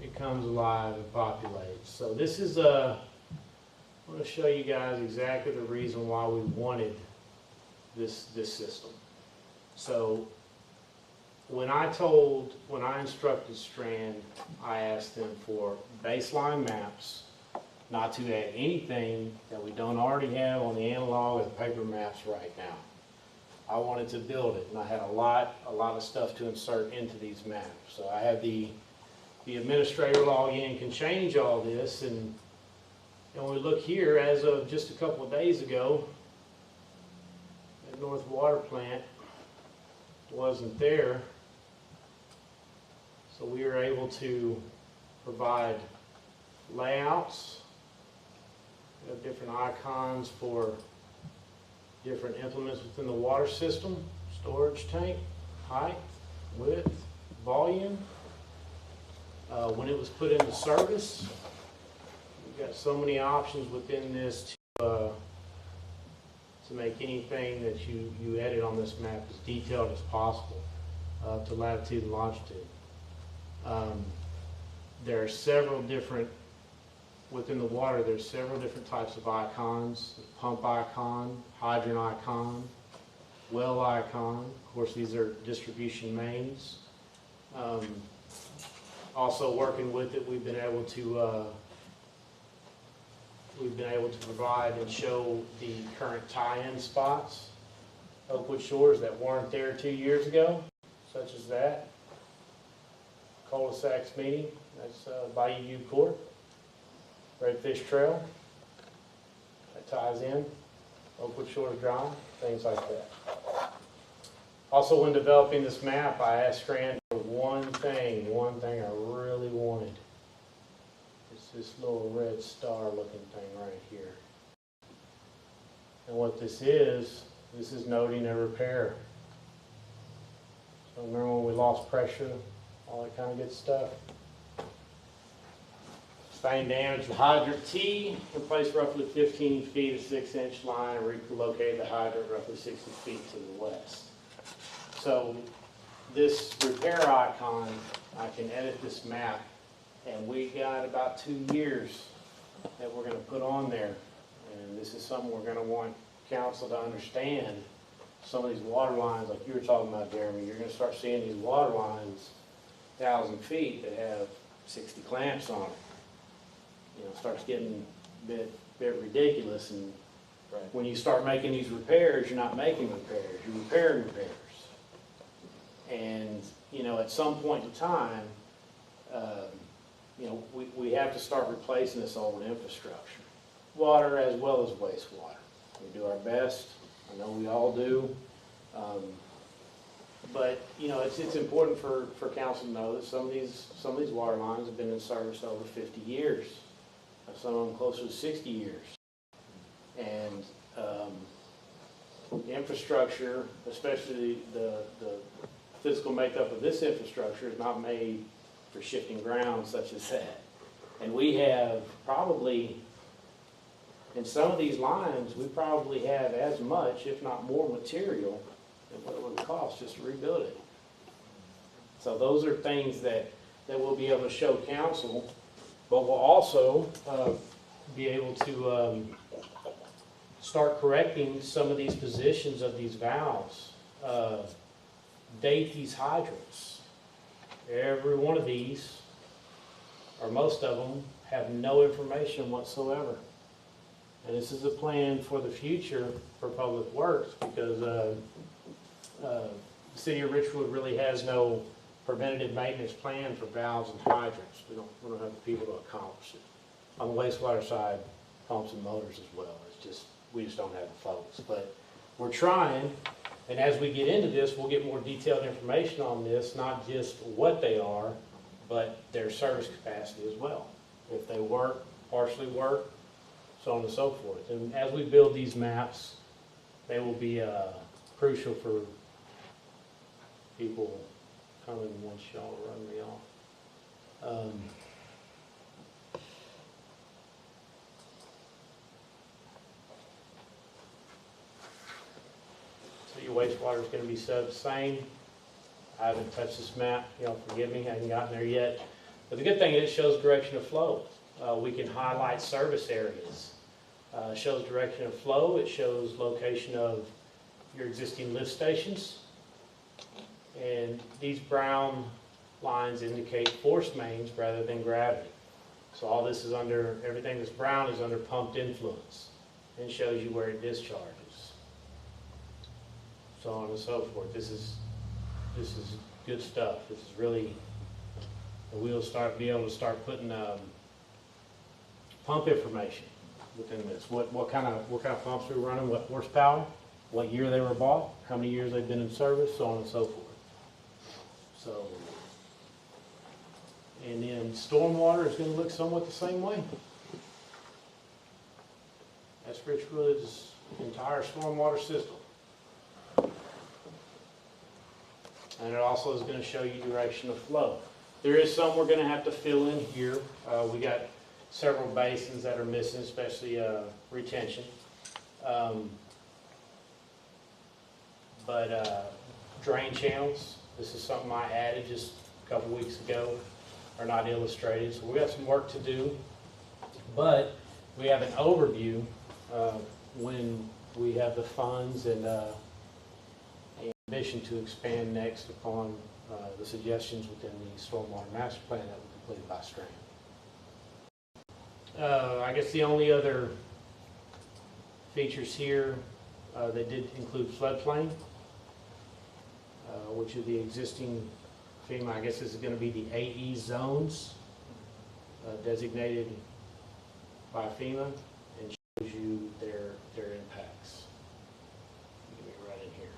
it comes alive and populates. So this is I want to show you guys exactly the reason why we wanted this system. So when I instructed Strand, I asked them for baseline maps, not to add anything that we don't already have on the analog or the paper maps right now. I wanted to build it, and I had a lot of stuff to insert into these maps. So I had the administrator log in, can change all this, and when we look here, as of just a couple of days ago, the North Water Plant wasn't there, so we were able to provide layouts. We have different icons for different implements within the water system, storage tank, height, width, volume. When it was put into service, we've got so many options within this to make anything that you edit on this map as detailed as possible, to latitude and longitude. There are several different, within the water, there's several different types of icons: the pump icon, hydrant icon, well icon. Of course, these are distribution mains. Also working with it, we've been able to provide and show the current tie-in spots, Oakwood Shores, that weren't there 2 years ago, such as that. Cul-de-sacs meeting, that's Bayou View Court. Redfish Trail, that ties in, Oakwood Shores Drive, things like that. Also, when developing this map, I asked Strand for one thing I really wanted. It's this little red star looking thing right here. And what this is noting a repair. So remember when we lost pressure, all that kind of good stuff. Sustained damage to the hydrant T, replaced roughly 15 feet of 6-inch line, and relocated the hydrant roughly 60 feet to the west. So this repair icon, I can edit this map, and we got about 2 years that we're going to put on there. And this is something we're going to want council to understand. Some of these water lines, like you were talking about, Jeremy, you're going to start seeing these water lines 1,000 feet that have 60 clamps on it. You know, it starts getting a bit ridiculous, and when you start making these repairs, you're not making repairs, you're repairing repairs. And, you know, at some point in time, you know, we have to start replacing this old infrastructure. Water as well as wastewater. We do our best. I know we all do. But, you know, it's important for council to know that some of these water lines have been in service over 50 years. Some of them closer to 60 years. And the infrastructure, especially the physical makeup of this infrastructure, is not made for shifting ground such as that. And we have probably And some of these lines, we probably have as much, if not more material than what it would cost just to rebuild it. So those are things that we'll be able to show council, but we'll also be able to start correcting some of these positions of these valves, date these hydrants. Every one of these, or most of them, have no information whatsoever. And this is a plan for the future for Public Works, because the city of Richwood really has no preventative maintenance plan for valves and hydrants. We don't have the people to accomplish it. On the wastewater side, pumps and motors as well. It's just, we just don't have the folks. But we're trying, and as we get into this, we'll get more detailed information on this, not just what they are, but their service capacity as well. If they work, partially work, so on and so forth. And as we build these maps, they will be crucial for people coming once y'all run me off. So your wastewater is going to be set up the same. I haven't touched this map, y'all forgive me, I haven't gotten there yet. But the good thing is it shows direction of flow. We can highlight service areas. It shows direction of flow. It shows location of your existing lift stations. And these brown lines indicate force mains rather than gravity. So all this is under, everything that's brown is under pumped influence, and shows you where it discharges. So on and so forth. This is good stuff. This is really, we'll be able to start putting pump information within this. What kind of pumps we're running, what horsepower, what year they were bought, how many years they've been in service, so on and so forth. So, and then stormwater is going to look somewhat the same way. That's Richwood's entire stormwater system. And it also is going to show you direction of flow. There is some we're going to have to fill in here. We got several basins that are missing, especially retention. Drain channels, this is something I added just a couple weeks ago, are not illustrated. So we got some work to do, but we have an overview when we have the funds and ambition to expand next upon the suggestions within the stormwater master plan that was completed by Strand. I guess the only other features here, they did include floodplain, which is the existing FEMA. I guess this is going to be the AE zones designated by FEMA, and shows you their impacts. Give me right in here.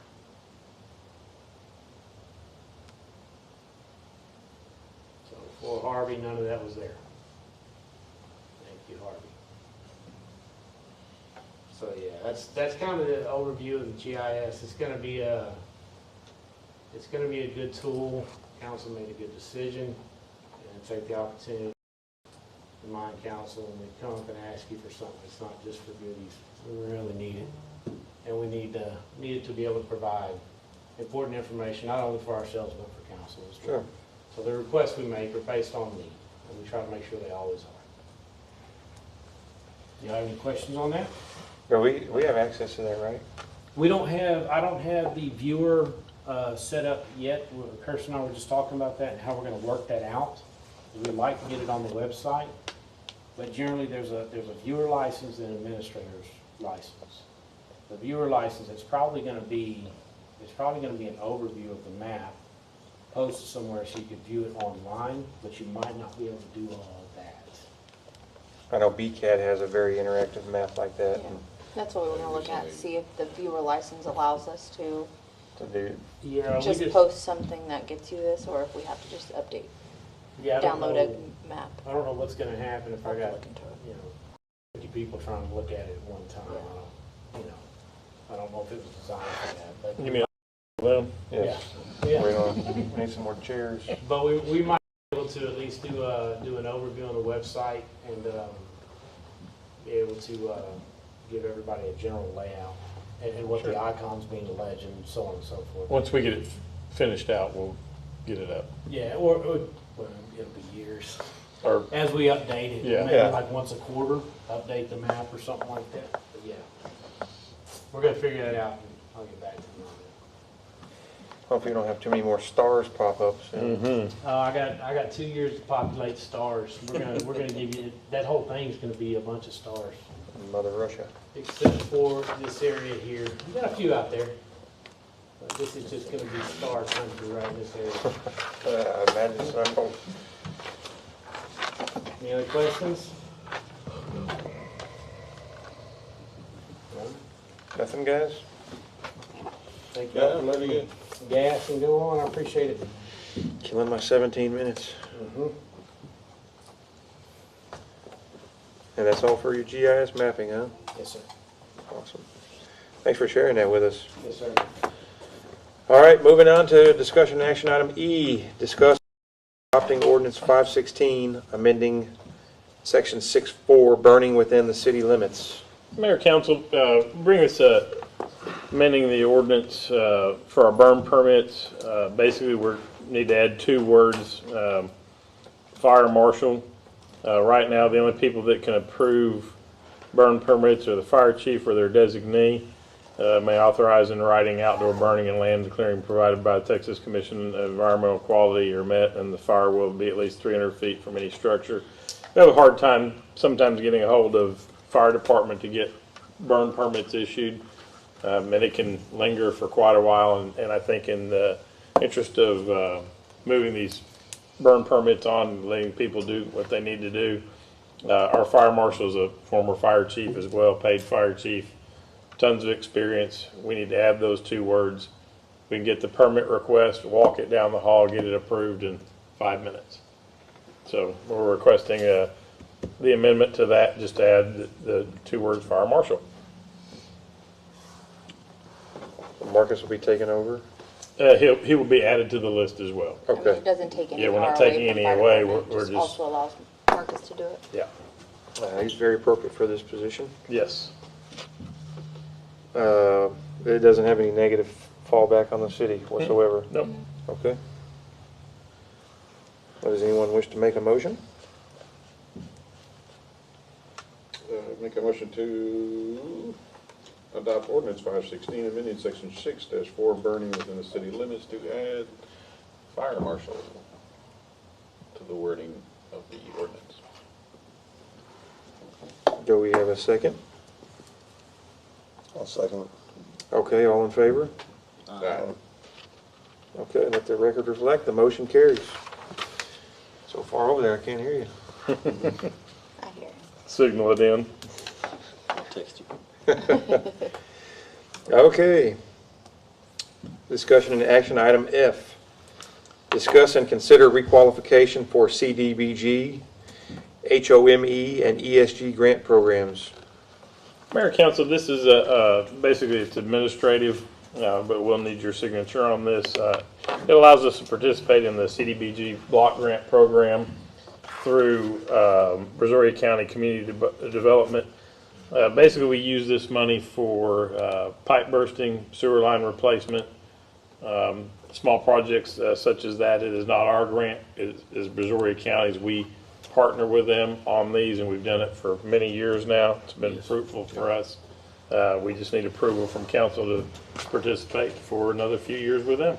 So for Harvey, none of that was there. Thank you, Harvey. So yeah, that's kind of the overview of the GIS. It's going to be a good tool. Council made a good decision, and take the opportunity to remind council when we come up and ask you for something. It's not just for goodies. We really need it, and we need it to be able to provide important information not only for ourselves but for council as well. Sure. So the requests we make are based on need, and we try to make sure they always are. Do you have any questions on that? But we have access to that, right? I don't have the viewer set up yet. Kirsten and I were just talking about that and how we're going to work that out. We'd like to get it on the website, but generally there's a viewer license and administrator's license. The viewer license, it's probably going to be an overview of the map posted somewhere so you could view it online, but you might not be able to do all of that. I know BCAT has a very interactive map like that. Yeah. That's what we're gonna look at, see if the viewer license allows us to To do. Yeah, just post something that gets you this, or if we have to just update, I don't download know. a map. I don't know what's going to happen if I I'll have got, to look into it. 50 people trying to look at it at one time. I don't know if it was designed for that, but You mean them? Yes. yeah. We need some more chairs. But we might be able to at least do an overview on the website and be able to give everybody a general layout and what the icons mean, the legend, so on and so forth. Once we get it finished out, we'll get it up. Yeah, or well, it'll be years. Or, As we update it, Yeah. maybe Yeah. like once a quarter, update the map or something like that. But yeah, we're gonna figure that out and I'll get back to you on Hopefully you don't have too many more stars pop up soon. that. I got 2 years to populate stars. We're gonna give you, that whole thing's gonna be a bunch of stars. Mother Russia. Except for this area here. We got a few out there. But this is just gonna be star country right in this area. Imagine so. Any other questions? Nothing, guys? Thank you. Yeah, very good. Gas and go on, I appreciate it. Killing my 17 minutes. And that's all for your GIS mapping, huh? Yes, sir. Awesome. Thanks for sharing that with us. Yes, sir. All right, moving on to discussion action item E, discuss adopting ordinance 516, amending section 6.4, burning within the city limits. Mayor, Council, bring us amending the ordinance for our burn permits. Basically, we need to add 2 words, fire marshal. Right now, the only people that can approve burn permits are the fire chief or their designee. May authorize in writing outdoor burning and land clearing provided by the Texas Commission of Environmental Quality are met, and the fire will be at least 300 feet from any structure. We have a hard time sometimes getting a hold of fire department to get burn permits issued, and it can linger for quite a while. And I think in the interest of moving these burn permits on, letting people do what they need to do, our fire marshal is a former fire chief as well, paid fire chief. Tons of experience. We need to add those 2 words. We can get the permit request, walk it down the hall, get it approved in 5 minutes. So we're requesting the amendment to that, just to add the 2 words fire marshal. Marcus will be taking over. He will be added to the list as well. I mean, Okay. it doesn't take any Yeah, we're not power taking away from any fire away, department, we're just- also allows Marcus to do it. Yeah. He's very appropriate for this position. Yes. It doesn't have any negative fallback on the city whatsoever. Nope. Okay. Well, does anyone wish to make a motion? Make a motion to adopt ordinance 516, amending section 6-4, burning within the city limits to add fire marshal to the wording of the ordinance. Do we have a second? I'll second. Okay, all in favor? Aye. Okay, let the record reflect, the motion carries. So far over there, I can't hear you. I hear. Signal it in. I'll text you. Okay. Discussion and action item F. Discuss and consider requalification for CDBG, HOME, and ESG grant programs. Mayor, Council, this is basically it's administrative, but we'll need your signature on this. It allows us to participate in the CDBG block grant program through Brazoria County Community Development. Basically, we use this money for pipe bursting, sewer line replacement, small projects such as that. It is not our grant, it is Brazoria County's. We partner with them on these, and we've done it for many years now. It's been fruitful for us. We just need approval from council to participate for another few years with them.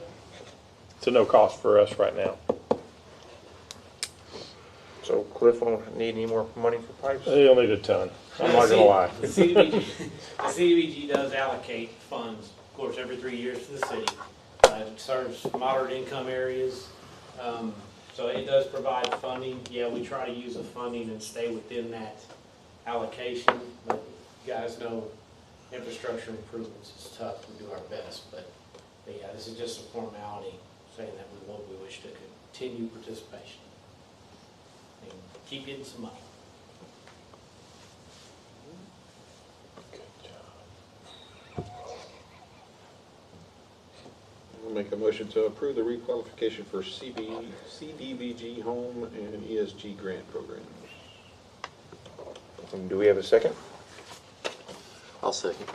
It's a no cost for us right now. So Cliff won't need any more money for pipes? They'll need a ton. I'm not gonna lie. The CDBG does allocate funds, of course, every 3 years to the city. It serves moderate income areas. So it does provide funding. Yeah, we try to use the funding and stay within that allocation. But you guys know infrastructure improvements is tough. We do our best. But yeah, this is just a formality saying that we wish to continue participation and keep getting some money. I'll make a motion to approve the requalification for CDBG home and ESG grant programs. And do we have a second? I'll second.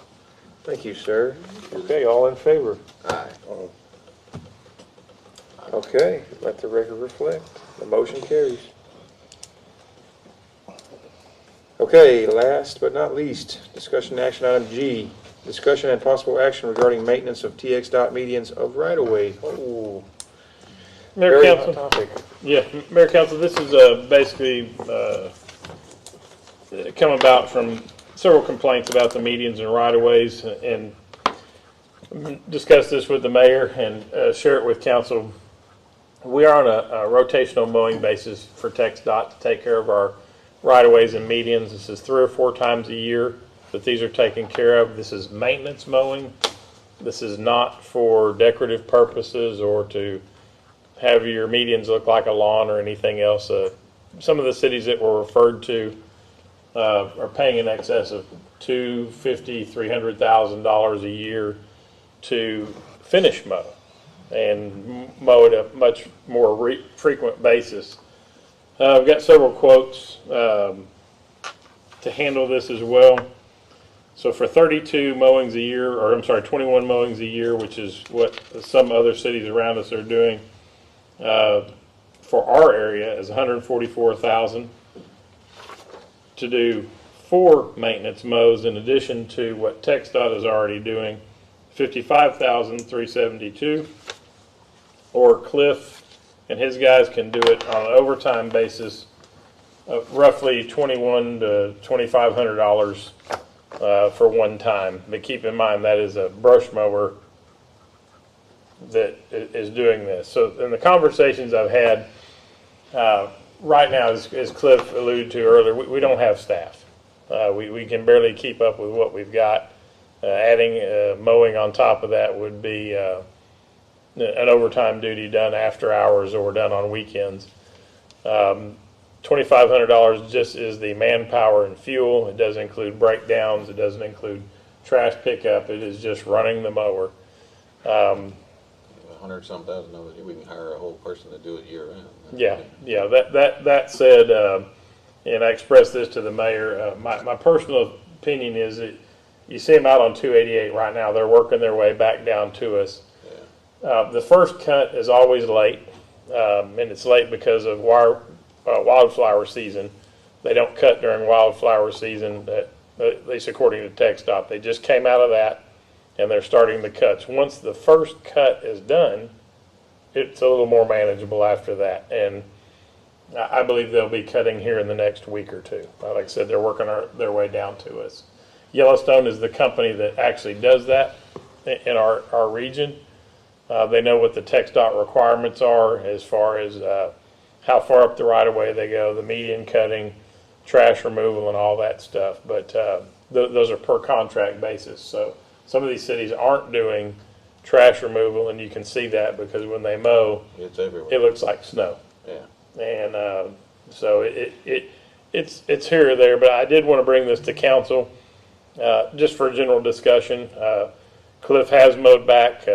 Thank you, sir. Okay, all in favor? Aye. Okay, let the record reflect. The motion carries. Okay, last but not least, discussion action item G, discussion and possible action regarding maintenance of TX dot medians of right-of-way. Oh, Mayor very hot Council, topic. yeah, Mayor Council, this is basically come about from several complaints about the medians and right-of-ways, and discuss this with the mayor and share it with council. We are on a rotational mowing basis for TxDOT to take care of our right-of-ways and medians. This is 3 or 4 times a year that these are taken care of. This is maintenance mowing. This is not for decorative purposes or to have your medians look like a lawn or anything else. Some of the cities that were referred to are paying in excess of $250,000, $300,000 a year to finish mow and mow at a much more frequent basis. I've got several quotes to handle this as well. So for 32 mowings a year, or I'm sorry, 21 mowings a year, which is what some other cities around us are doing, for our area is $144,000 to do 4 maintenance mows in addition to what TxDOT is already doing, $55,372. Or Cliff and his guys can do it on an overtime basis of roughly $2,100 to $2,500 for one time. But keep in mind that is a brush mower that is doing this. So in the conversations I've had right now, as Cliff alluded to earlier, we don't have staff. We can barely keep up with what we've got. Adding mowing on top of that would be an overtime duty done after hours or done on weekends. $2,500 just is the manpower and fuel. It doesn't include breakdowns. It doesn't include trash pickup. It is just running the mower. $100-some thousand, we can hire a whole person to do it year round. Yeah. That said, and I expressed this to the mayor. My personal opinion is that you see them out on 288 right now. They're working their way back down to us. The first cut is always late, and it's late because of wildflower season. They don't cut during wildflower season, at least according to TxDOT. They just came out of that, and they're starting the cuts. Once the first cut is done, it's a little more manageable after that. And I believe they'll be cutting here in the next week or two. Like I said, they're working their way down to us. Yellowstone is the company that actually does that in our region. They know what the TxDOT requirements are as far as how far up the right-of-way they go, the median cutting, trash removal, and all that stuff. But those are per contract basis. So some of these cities aren't doing trash removal, and you can see that because when they mow, It's everywhere. it looks like snow. Yeah. And so it's here or there. But I did want to bring this to council just for a general discussion. Cliff has mowed back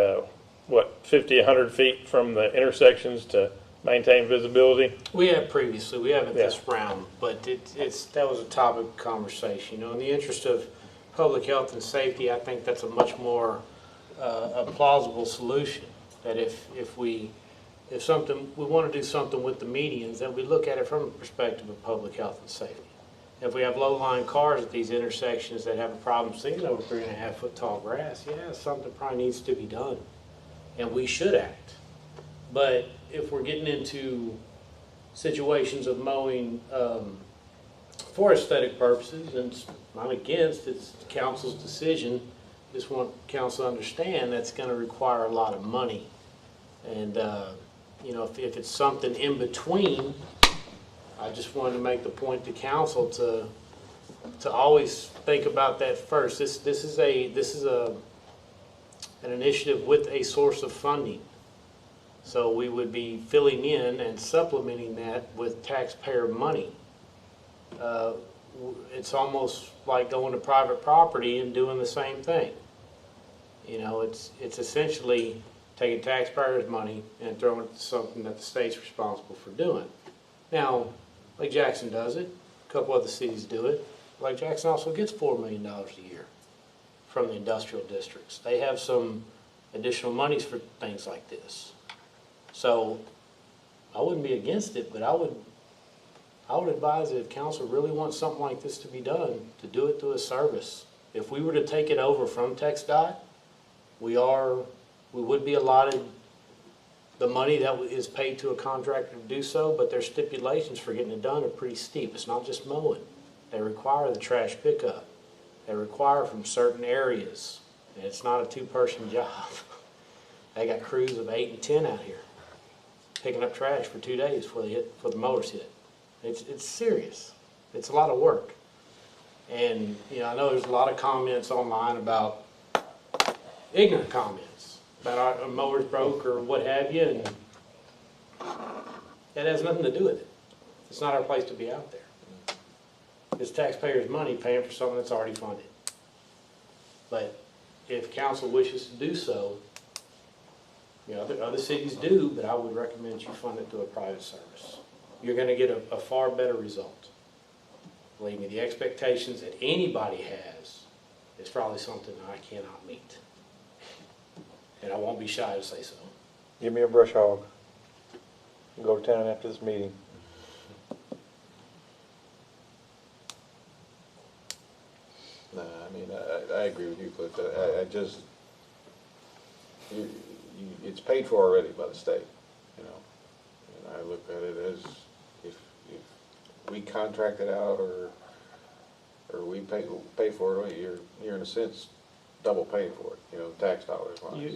50, 100 feet from the intersections to maintain visibility. We have previously, we haven't Yeah. this round, but that was a topic of conversation. In the interest of public health and safety, I think that's a much more a plausible solution. That if we want to do something with the medians, then we look at it from a perspective of public health and safety. If we have low-lying cars at these intersections that have a problem seeing over 3.5 foot tall grass, yeah, something probably needs to be done, and we should act. But if we're getting into situations of mowing for aesthetic purposes, and not against, it's council's decision, just want council to understand that's going to require a lot of money. And if it's something in between, I just wanted to make the point to council to always think about that first. This is an initiative with a source of funding. So we would be filling in and supplementing that with taxpayer money. It's almost like going to private property and doing the same thing. It's essentially taking taxpayers' money and throwing it to something that the state's responsible for doing. Now, like Jackson does it, a couple other cities do it. Lake Jackson also gets $4 million a year from the industrial districts. They have some additional monies for things like this. So I wouldn't be against it, but I would advise that if council really wants something like this to be done, to do it through a service. If we were to take it over from TxDOT, we would be allotted the money that is paid to a contractor to do so, but their stipulations for getting it done are pretty steep. It's not just mowing. They require the trash pickup. They require from certain areas. And it's not a two-person job. They got crews of 8 and 10 out here picking up trash for 2 days before the mowers hit. It's serious. It's a lot of work. And, you know, I know there's a lot of comments online about ignorant comments about our mowers broke or what have you, and that has nothing to do with it. It's not our place to be out there. It's taxpayers' money paying for something that's already funded. But if council wishes to do so, you know, other cities do, but I would recommend you fund it through a private service. You're going to get a far better result. Believe me, the expectations that anybody has is probably something I cannot meet. And I won't be shy to say so. Give me a brush hog. Go to town after this meeting. No, I mean, I agree with you, Cliff. I just, it's paid for already by the state, you know. And I look at it as if we contract it out or we pay for it, you're in a sense double paying for it, you know, tax dollars wise.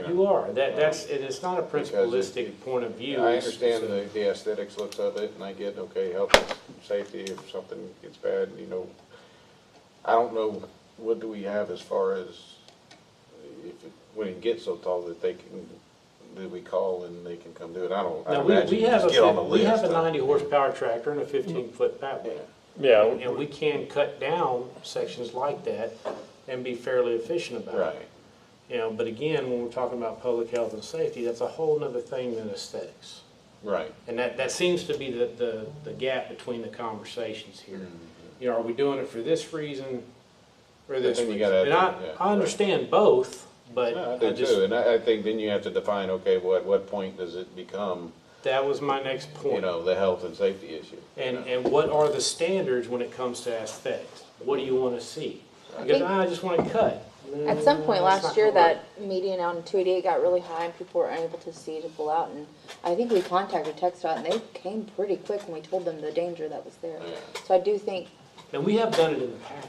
You are. It's not a principalistic point of view. I understand the aesthetics looks of it, and I get, okay, health and safety, if something gets bad, you know. I don't know, what do we have as far as, when it gets so tall that that we call and they can come do it? I don't, I imagine we you have just get on the list. we have a 90 horsepower tractor and a 15-foot pathway. Yeah. And we can cut down sections like that and be fairly efficient about it. Right. You know, but again, when we're talking about public health and safety, that's a whole nother thing than aesthetics. Right. And that seems to be the gap between the conversations here. Mm-hmm. You know, are we doing it for this reason or this then you reason? gotta- And yeah, I understand both, but No, I do too, and I think then you have to define, okay, well, at what point does it become, that was my next point. you know, the health and safety issue? And what are the standards when it comes to aesthetics? What do you want to see? Because I just want to cut. At some point That's last not year, gonna work. that median out in 288 got really high and people were unable to see to pull out. And I think we contacted TxDOT and they came pretty quick when we told them the danger that was there. Yeah. So I do think, And we have done it in the past.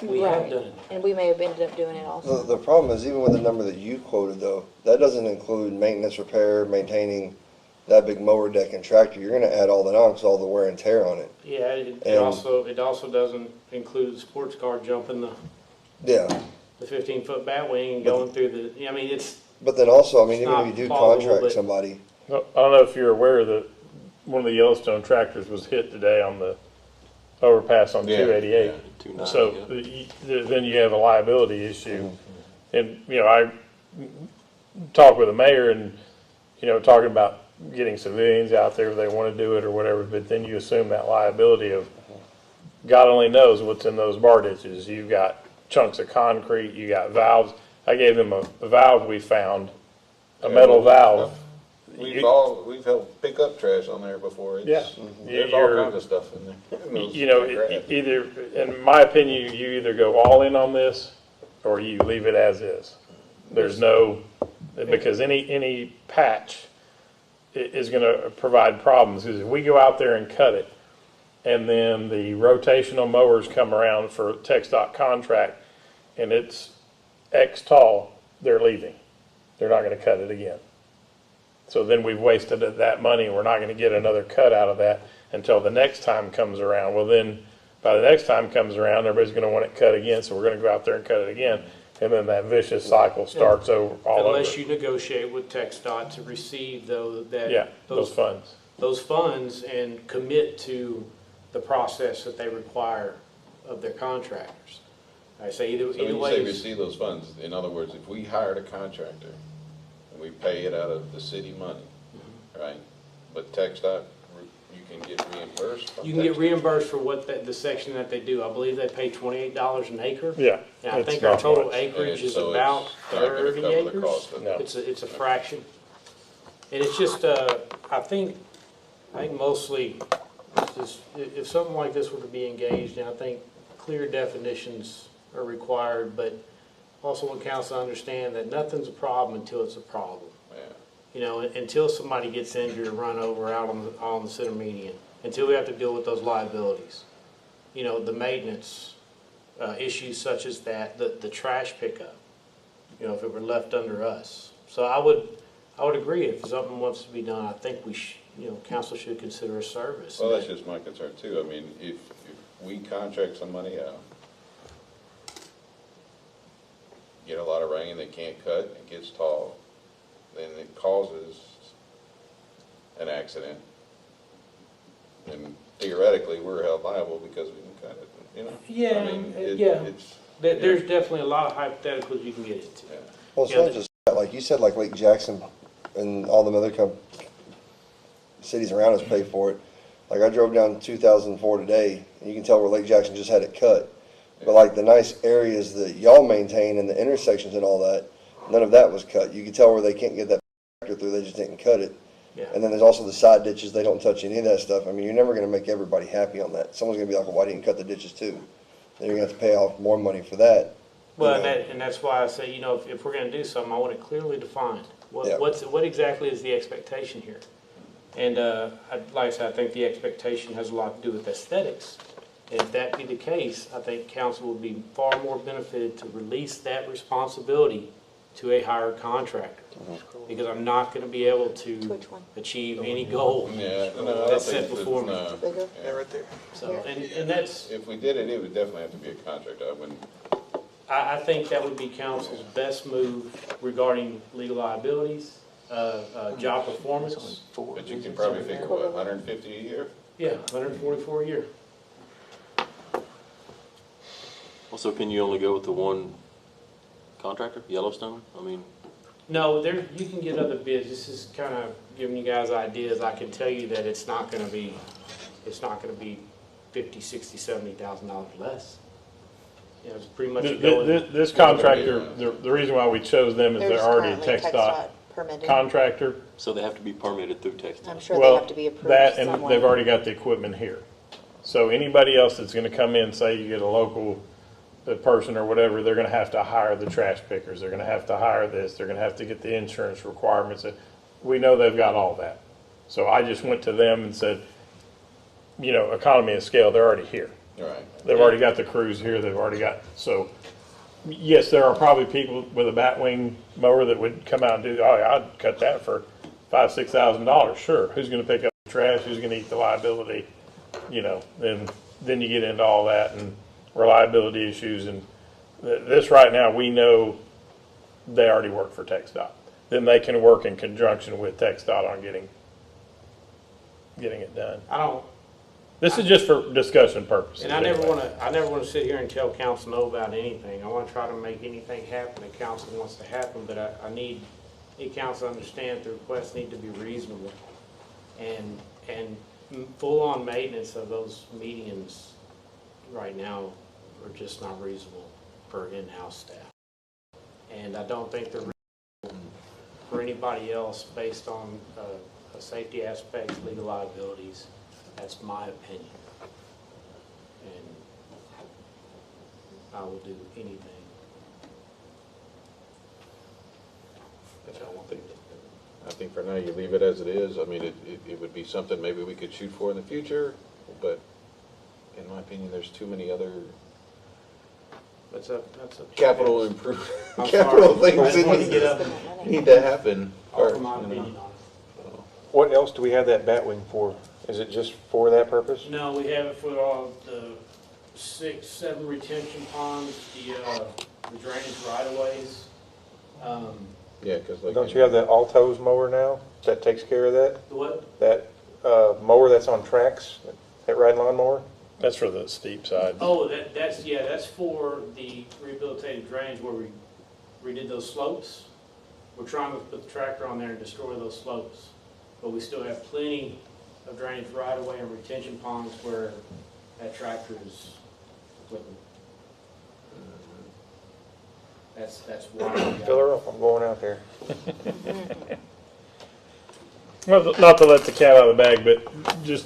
We have right, done it. and we may have ended up doing it also. The problem is, even with the number that you quoted though, that doesn't include maintenance, repair, maintaining that big mower deck and tractor. You're gonna add all that on, 'cause all the wear and tear on it. Yeah, it And- also doesn't include the sports car jumping Yeah, the 15-foot bat wing and going through the, I mean, it's, but then also, I mean, It's even if not you do plausible, contract but- somebody, I don't know if you're aware that one of the Yellowstone tractors was hit today on the overpass on Yeah, 288. yeah. So then you have a liability issue. And, you know, I talked with the mayor and, you know, talking about getting civilians out there if they want to do it or whatever, but then you assume that liability of God only knows what's in those bar ditches. You've got chunks of concrete, you got valves. I gave them a valve we found, a metal valve. We've helped pick up trash on there before. Yeah. There's all kinds of stuff in there. You know, either, in my opinion, you either go all in on this or you leave it as is. There's no, because any patch is gonna provide problems. Because if we go out there and cut it, and then the rotational mowers come around for TxDOT contract, and it's X tall, they're leaving. They're not gonna cut it again. So then we've wasted that money, and we're not gonna get another cut out of that until the next time comes around. Well, then, by the next time comes around, everybody's gonna want it cut again, so we're gonna go out there and cut it again. And then that vicious cycle starts all over. unless you negotiate with TxDOT to receive those funds. those funds and commit to the process that they require of their contractors. I say either So when you way. say receive those funds, in other words, if we hired a contractor and we pay it out of the city money, right? But TxDOT, you can get reimbursed from You can get Texas? reimbursed for what the section that they do. I believe they pay $28 an acre. Yeah. And I it's think our not total much. acreage And is so about it's not gonna 30 cover the acres. cost of No. it. It's a fraction. And it's just, I think mostly, it's just, if something like this were to be engaged, and I think clear definitions are required, but also want council to understand that nothing's a problem until it's a problem. Yeah. You know, until somebody gets injured or run over out on the center median, until we have to deal with those liabilities. You know, the maintenance issues such as that, the trash pickup, you know, if it were left under us. So I would agree, if something wants to be done, I think you know, council should consider a service. Well, that's just my concern too. I mean, if we contract somebody out, get a lot of rain, they can't cut, it gets tall, then it causes an accident. And theoretically, we're held liable because we didn't cut it, you know? Yeah, I mean, it's, There's definitely a lot of hypotheticals you can get into. yeah. Well, it's Yeah, not just that, like you said, like Lake Jackson and all them other cities around us pay for it. Like I drove down 2004 today, and you can tell where Lake Jackson just had it cut. But like the nice areas that y'all maintain and the intersections and all that, none of that was cut. You can tell where they can't get that tractor through, they just didn't cut it. Yeah. And then there's also the side ditches, they don't touch any of that stuff. I mean, you're never gonna make everybody happy on that. Someone's gonna be like, well, why didn't you cut the ditches too? Then you're gonna have to pay off more money for that. Well, You know? and that's why I say, you know, if we're gonna do something, I want it clearly defined. Yeah. What exactly is the expectation here? And, like I said, I think the expectation has a lot to do with aesthetics. And if that be the case, I think council would be far more benefited to release that responsibility to a hired contractor. Because I'm not gonna be able to Which one? achieve any goal Yeah, no, I don't that's think set it's, before me. no. Bigger? Yeah. right there. So, and that's, If we did it, it would definitely have to be a contract. I wouldn't, I think that would be council's best move regarding legal liabilities, job performance. but you can probably figure, what, 150 a year? Yeah, 144 a year. Also, can you only go with the one contractor, Yellowstone? I mean, No, you can get other bids. This is kind of giving you guys ideas. I can tell you that it's not gonna be $50,000, $60,000, $70,000 less. You know, it's pretty much a go. This contractor, the reason why we chose them is There's they're already a currently TxDOT permitted. contractor. so they have to be permitted through Texas. I'm sure they Well, have to be approved that, and somewhere. they've already got the equipment here. So anybody else that's gonna come in, say you get a local person or whatever, they're gonna have to hire the trash pickers, they're gonna have to hire this, they're gonna have to get the insurance requirements. We know they've got all that. So I just went to them and said, you know, economy of scale, they're already here. Right. They've already got the crews here, they've already got, so, yes, there are probably people with a batwing mower that would come out and do, oh, yeah, I'd cut that for $5,000, $6,000, sure. Who's gonna pick up the trash, who's gonna eat the liability, you know, then you get into all that and reliability issues, and this right now, we know they already work for TxDOT. Then they can work in conjunction with TxDOT on getting it done. This is just for discussion purposes. And I never anyway. want to sit here and tell council no about anything. I want to try to make anything happen that council wants to happen, but I need council to understand the requests need to be reasonable. And full-on maintenance of those medians right now are just not reasonable for in-house staff. And I don't think they're reasonable for anybody else based on safety aspects, legal liabilities. That's my opinion. And I will do anything that y'all want me to do. I think for now, you leave it as it is. I mean, it would be something maybe we could shoot for in the future, but in my opinion, there's too many other That's a capital improve, I'm capital sorry. I things just wanted to that get up and need to happen. offer my you know. opinion on it. What else do we have that batwing for? Is it just for that purpose? No, we have it for all the 6, 7 retention ponds, the drainage right-of-ways. Yeah, because like. Don't you have that Alto's mower now that takes care of that? The what? That mower that's on tracks, that ride lawn mower? That's for the steep side. Oh, that's for the rehabilitated drainage where we redid those slopes. We're trying to put the tractor on there and destroy those slopes. But we still have plenty of drainage right away and retention ponds where that tractor is equipment. That's why. we got- Fill her up, I'm going out there. Well, not to let the cat out of the bag, but just,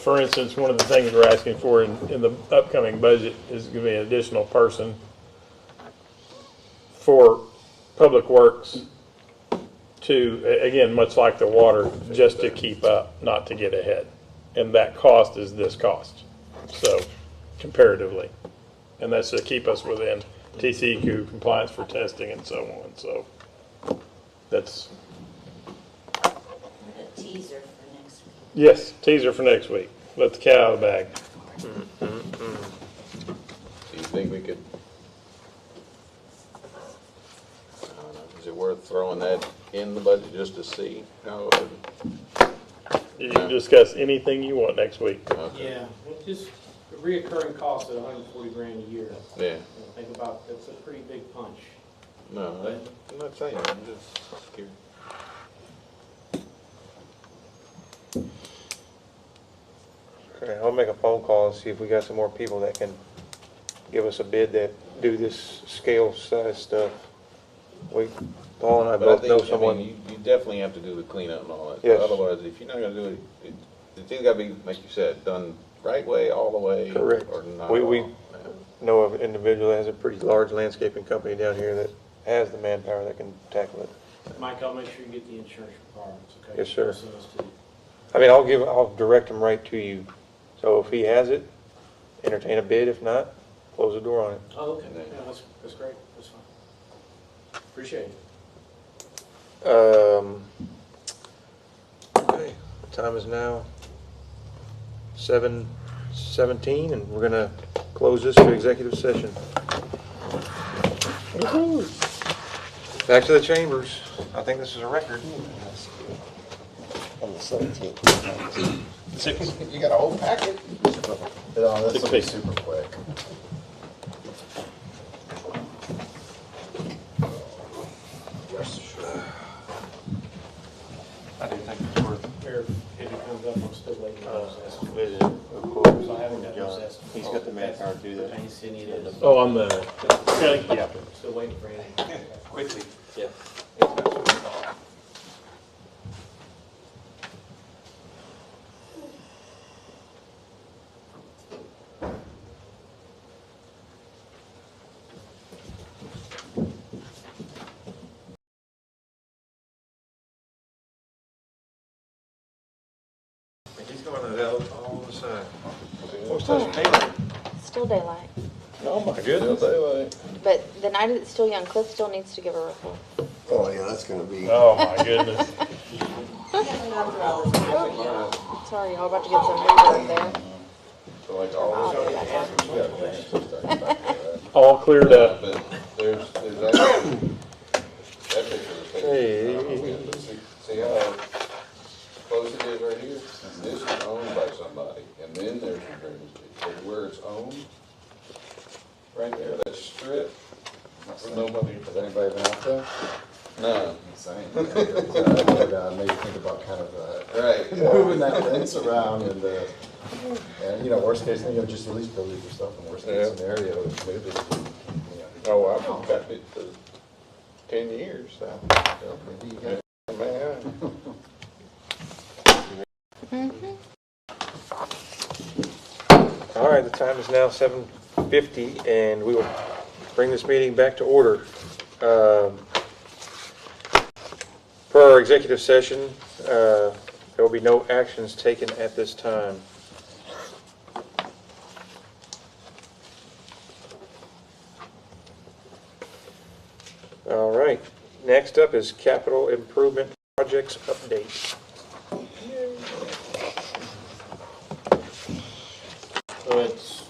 for instance, one of the things we're asking for in the upcoming budget is going to be an additional person for Public Works to, again, much like the water, just to keep up, not to get ahead. And that cost is this cost, so comparatively. And that's to keep us within TCEQ compliance for testing and so on. So that's, A teaser for next week. yes, teaser for next week. Let the cat out of the bag. Do you think we could, I don't know, is it worth throwing that in the budget just to see how it would? You can discuss anything you want next week. Okay. Yeah, it's just a reoccurring cost of 140 grand a year. Yeah, You know, think about, that's a pretty big punch. no, I'm not saying, I'm just curious. Okay, I'll make a phone call and see if we got some more people that can give us a bid that do this scale size stuff. Paul and I But I both know think, I someone. mean, you definitely have to do the cleanup and all that. Yes. Otherwise, if you're not gonna do it, it's either gotta be, like you said, done right way, all the way. Correct. Or not We- at we- all. Yeah. Know of an individual that has a pretty large landscaping company down here that has the manpower that can tackle it. Mike, I'll make sure you get the insurance requirements, okay? Yes, sir. Send those to you. I mean, I'll direct him right to you. So if he has it, entertain a bid. If not, close the door on it. Oh, okay, yeah, that's great, that's fine. Appreciate it. Okay, the time is now 7:17, and we're gonna close this to executive session. Back to the chambers. I think this is a record. On the 17th. You got a whole packet? No, this will be 6 super quick. I do think it's worth. Here, if it comes up, I'm still waiting on those estimates. Visit. So I haven't got those estimates. He's got the manpower to do that. Pertains to any of those. Oh, on the, yeah. Still waiting for any. Quickly. Yeah. He's going to hell all the time. What's that daylight? Still daylight. Oh my goodness. But the night it's still young, Cliff still needs to give a report. Oh, yeah, that's gonna be. Oh, my goodness. Sorry, y'all about to get some reverb there. So like all I'll this. do that one. All cleared up. But there's actually, that picture of the Hey. See how close it is right here? This is owned by somebody, and then there's the drainage ditch. But where it's owned, right there, that strip, nobody. Has anybody been out there? No. Insane. That made me think about kind of Right. moving that fence around and you know, worst case, you know, just at least build it yourself in worst case Yeah. scenario, move it. You know. Oh, I've got it for 10 years, so. Well, maybe you got Man. All right, the time is now 7:50, and we will bring this meeting back to order. Per our executive session, there will be no actions taken at this time. All right, next up is capital improvement projects update. So it's,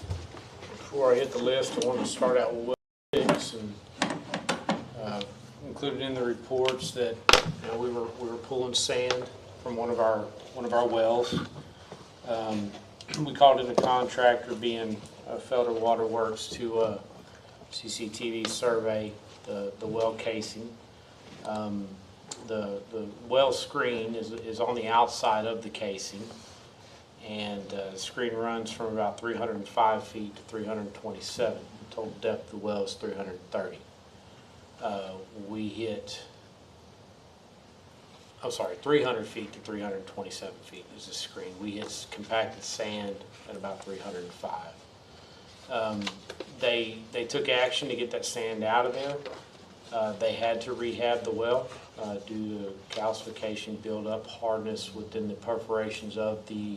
before I hit the list, I want to start out with well six, and included in the reports that, you know, we were pulling sand from one of our wells. We called in a contractor, being Felder Water Works, to CCTV survey the well casing. The well screen is on the outside of the casing. And the screen runs from about 305 feet to 327. The total depth of the well is 330. We hit, I'm sorry, 300 feet to 327 feet is the screen. We hit compacted sand at about 305. They took action to get that sand out of there. They had to rehab the well due to calcification, buildup, hardness within the perforations of the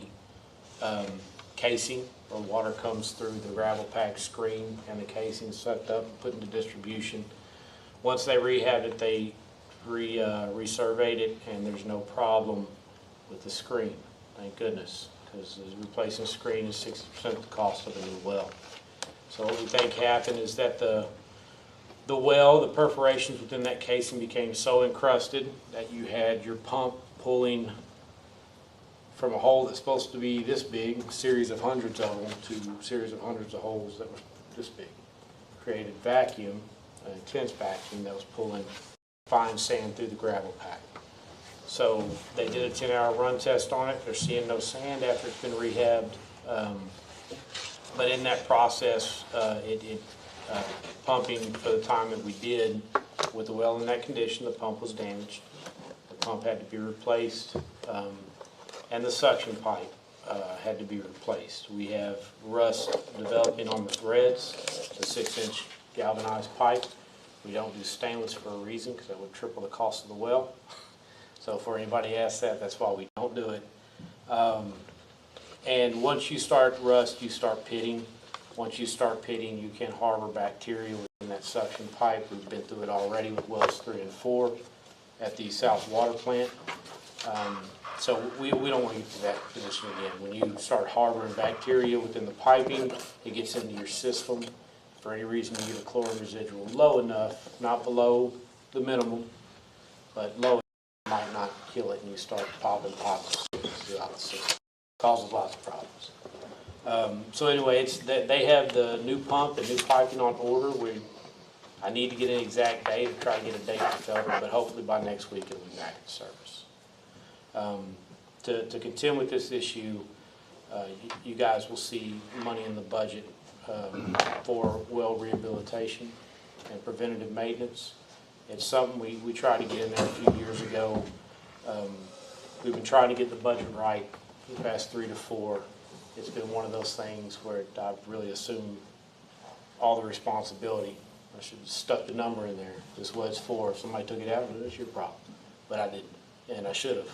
casing, where water comes through the gravel pack screen and the casing sucked up and put into distribution. Once they rehabbed it, they resurveyed it, and there's no problem with the screen, thank goodness, because replacing a screen is 60% of the cost of a new well. So what we think happened is that the well, the perforations within that casing became so encrusted that you had your pump pulling from a hole that's supposed to be this big, a series of hundreds of them, to a series of hundreds of holes that were this big. Created vacuum, an intense vacuum that was pulling fine sand through the gravel pack. So they did a 10-hour run test on it. They're seeing no sand after it's been rehabbed. But in that process, pumping for the time that we did with the well in that condition, the pump was damaged. The pump had to be replaced, and the suction pipe had to be replaced. We have rust developing on the threads. It's a 6-inch galvanized pipe. We don't do stainless for a reason, because that would triple the cost of the well. So for anybody asks that, that's why we don't do it. And once you start rust, you start pitting. Once you start pitting, you can harbor bacteria within that suction pipe. We've been through it already with wells 3 and 4 at the South Water Plant. So we don't want to get to that position again. When you start harboring bacteria within the piping, it gets into your system. For any reason you get a chlorine residual low enough, not below the minimum, but low enough, might not kill it, and you start popping throughout the system. Causes lots of problems. So anyway, they have the new pump, the new piping on order. I need to get an exact date to try to get a date to cover, but hopefully by next week it'll be back in service. To contend with this issue, you guys will see money in the budget for well rehabilitation and preventative maintenance. It's something we tried to get in there a few years ago. We've been trying to get the budget right for the past 3 to 4. It's been one of those things where I've really assumed all the responsibility. I should have stuck the number in there. This is what it's for. If somebody took it out, it's your problem. But I didn't, and I should have.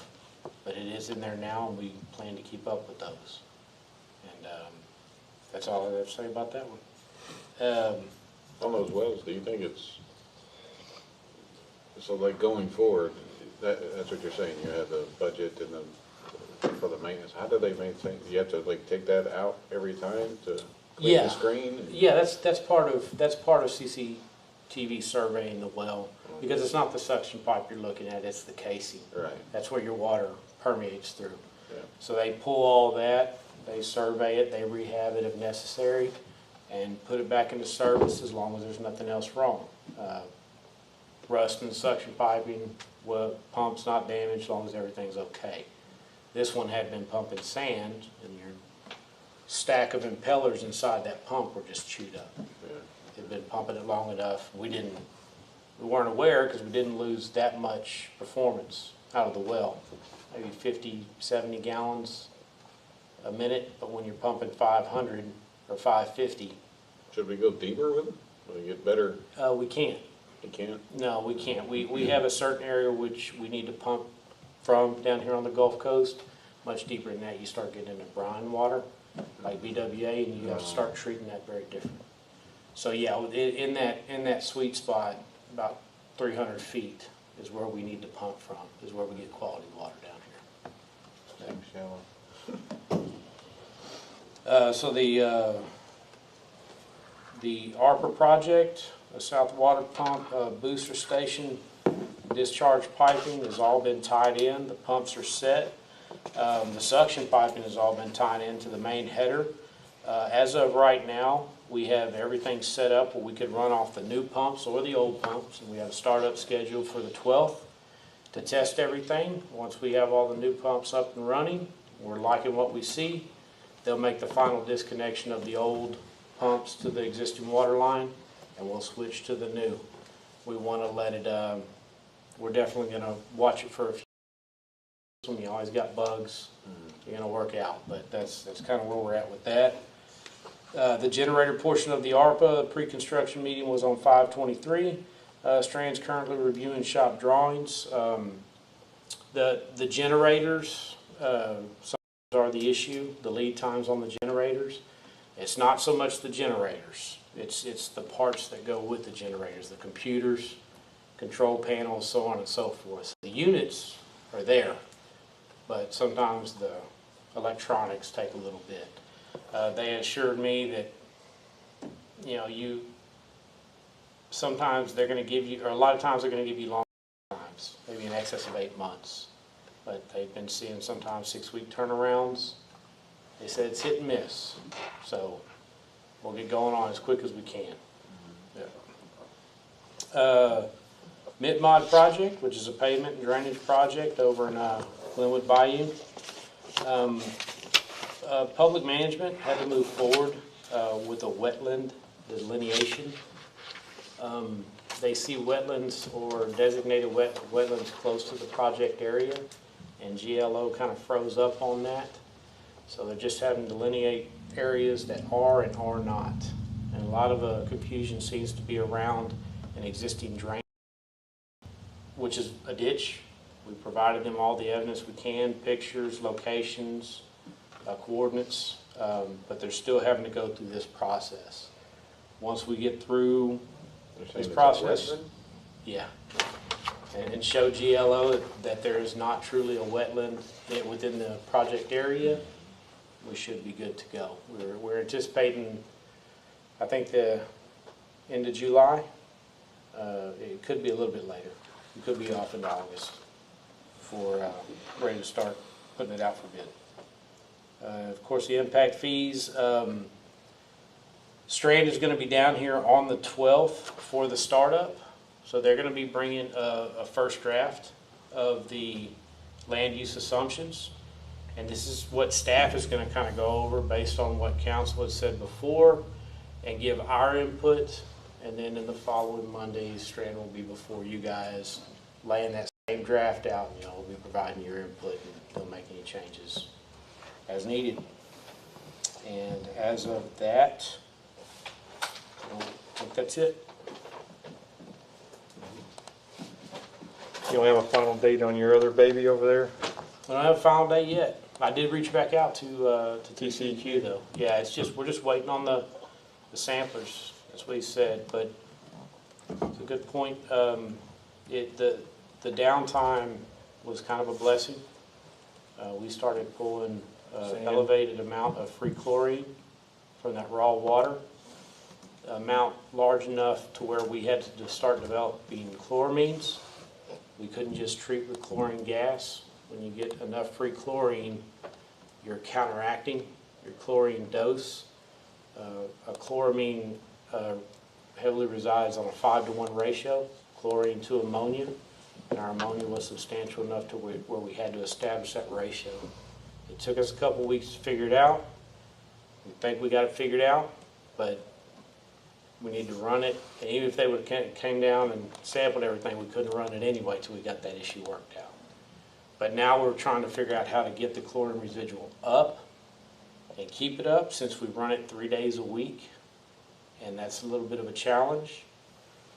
But it is in there now, and we plan to keep up with those. And that's all I have to say about that one. On those wells, do you think so like going forward, that's what you're saying, you have the budget and for the maintenance, how do they maintain, you have to like take that out every time to clean the screen? Yeah, that's part of CCTV surveying the well, because it's not the suction pipe you're looking at, it's the casing. Right. That's where your water permeates through. Yeah. So they pull all that, they survey it, they rehab it if necessary, and put it back into service as long as there's nothing else wrong. Rust in the suction piping, well, pump's not damaged as long as everything's okay. This one had been pumping sand, and your stack of impellers inside that pump were just chewed up. Yeah. They'd been pumping it long enough. We weren't aware because we didn't lose that much performance out of the well. Maybe 50, 70 gallons a minute, but when you're pumping 500 or 550. Should we go deeper with it? Will we get better? We can't. You can't? No, we can't. We have a certain area which we need to pump from down here on the Gulf Coast. Much deeper than that, you start getting into brine water, like BWA, and you have to start treating that very different. So yeah, in that sweet spot, about 300 feet is where we need to pump from, is where we get quality water down here. So the ARPA project, the South Water Pump booster station discharge piping has all been tied in. The pumps are set. The suction piping has all been tied into the main header. As of right now, we have everything set up where we could run off the new pumps or the old pumps, and we have a startup schedule for the 12th to test everything. Once we have all the new pumps up and running, we're liking what we see, they'll make the final disconnection of the old pumps to the existing water line, and we'll switch to the new. We want to let it, we're definitely going to watch it for a few years. You always got bugs, you're going to work out, but that's kind of where we're at with that. The generator portion of the ARPA pre-construction meeting was on 5/23. Strand's currently reviewing shop drawings. The generators sometimes are the issue, the lead times on the generators. It's not so much the generators, it's the parts that go with the generators, the computers, control panels, so on and so forth. The units are there, but sometimes the electronics take a little bit. They assured me that, you know, sometimes they're going to give you, or a lot of times they're going to give you long times, maybe in excess of 8 months. But they've been seeing sometimes 6-week turnarounds. They said it's hit and miss. So we'll get going on as quick as we can. Yeah. Mid-Mod project, which is a pavement and drainage project over in Glenwood Bayou. Public management had to move forward with a wetland delineation. They see wetlands or designated wetlands close to the project area, and GLO kind of froze up on that. So they're just having to delineate areas that are and are not. And a lot of confusion seems to be around an existing drain, which is a ditch. We provided them all the evidence we can, pictures, locations, coordinates, but they're still having to go through this process. Once we get through this process, yeah, and show GLO that there is not truly a wetland within the project area, we should be good to go. We're anticipating, I think, the end of July. It could be a little bit later. It could be off into August for ready to start putting it out for bid. Of course, the impact fees. Strand is going to be down here on the 12th for the startup. So they're going to be bringing a first draft of the land use assumptions. And this is what staff is going to kind of go over based on what council had said before and give our input. And then in the following Mondays, Strand will be before you guys laying that same draft out. You know, we'll be providing your input and they'll make any changes as needed. And as of that, I think that's it. You don't have a final date on your other baby over there? I don't have a final date yet. I did reach back out to TCEQ though. Yeah, it's just, we're just waiting on the samplers. That's what he said, but it's a good point. The downtime was kind of a blessing. We started pulling elevated amount of free chlorine from that raw water, amount large enough to where we had to start developing chloramines. We couldn't just treat with chlorine gas. When you get enough free chlorine, you're counteracting your chlorine dose. A chloramine heavily resides on a 5-to-1 ratio, chlorine to ammonia, and our ammonia was substantial enough to where we had to establish that ratio. It took us a couple weeks to figure it out. We think we got it figured out, but we need to run it. And even if they would have came down and sampled everything, we couldn't run it anyway till we got that issue worked out. But now we're trying to figure out how to get the chlorine residual up and keep it up, since we run it 3 days a week, and that's a little bit of a challenge.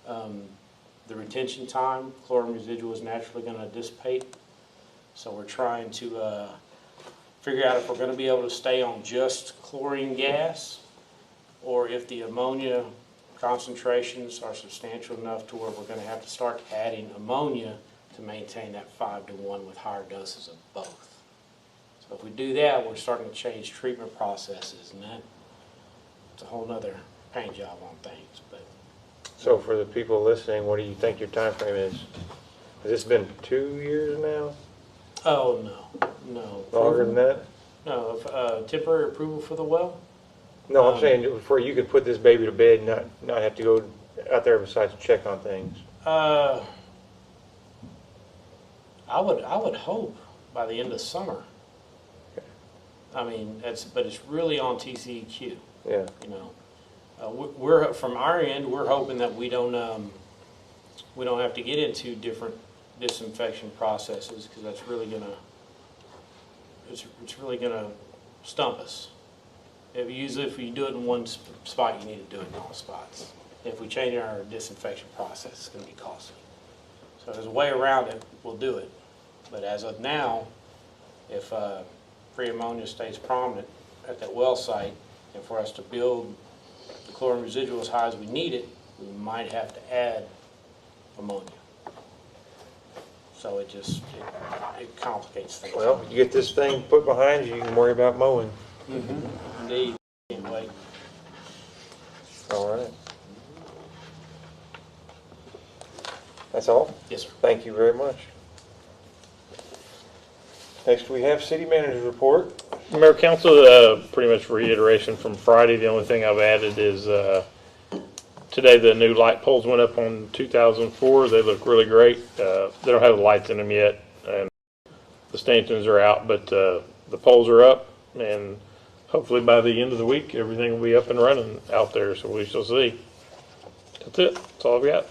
The retention time, chlorine residual is naturally going to dissipate, so we're trying to figure out if we're going to be able to stay on just chlorine gas, or if the ammonia concentrations are substantial enough to where we're going to have to start adding ammonia to maintain that 5-to-1 with higher doses of both. So if we do that, we're starting to change treatment processes, and that's a whole nother paint job on things. But So for the people listening, what do you think your time frame is? Has this been 2 years now? oh no. Longer than that? No, temporary approval for the well. No, I'm saying before you could put this baby to bed and not have to go out there besides check on things. I would hope by the end of summer. I mean, but it's really on TCEQ, Yeah. you know. We're, from our end, we're hoping that we don't have to get into different disinfection processes, because that's really gonna, it's really gonna stump us. If you do it in one spot, you need to do it in all spots. If we change our disinfection process, it's gonna be costly. So there's a way around it, we'll do it. But as of now, if free ammonia stays prominent at that well site, and for us to build the chlorine residual as high as we need it, we might have to add ammonia. So it complicates things. Well, you get this thing put behind you, you can worry about mowing. Indeed, can't wait. All right. That's all? Yes, sir. Thank you very much. Next, we have city manager's report. Mayor, Council, pretty much reiteration from Friday. The only thing I've added is today the new light poles went up on 2004. They look really great. They don't have the lights in them yet, and the stanchions are out, but the poles are up, and hopefully by the end of the week, everything will be up and running out there, so we shall see. That's it. That's all I've got.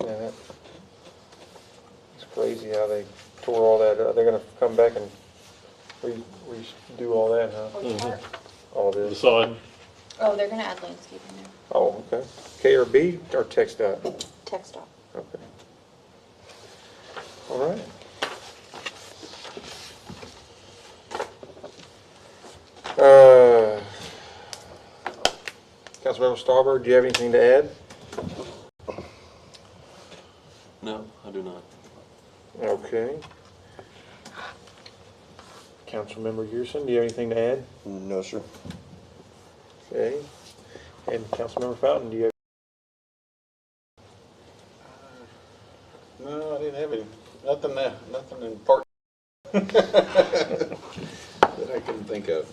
Yeah, it's crazy how they tore all that up. They're gonna come back and redo all that, huh? All The this. sod. Oh, they're gonna add landscaping there. Oh, okay. K or B or text dot? Text off. Okay. All right. Councilmember Stallberg, do you have anything to add? No, I do not. Okay. Councilmember Gearson, do you have anything to add? No, sir. Okay. And Councilmember Fountain, do you have? No, I didn't have any, nothing in part that I can think of.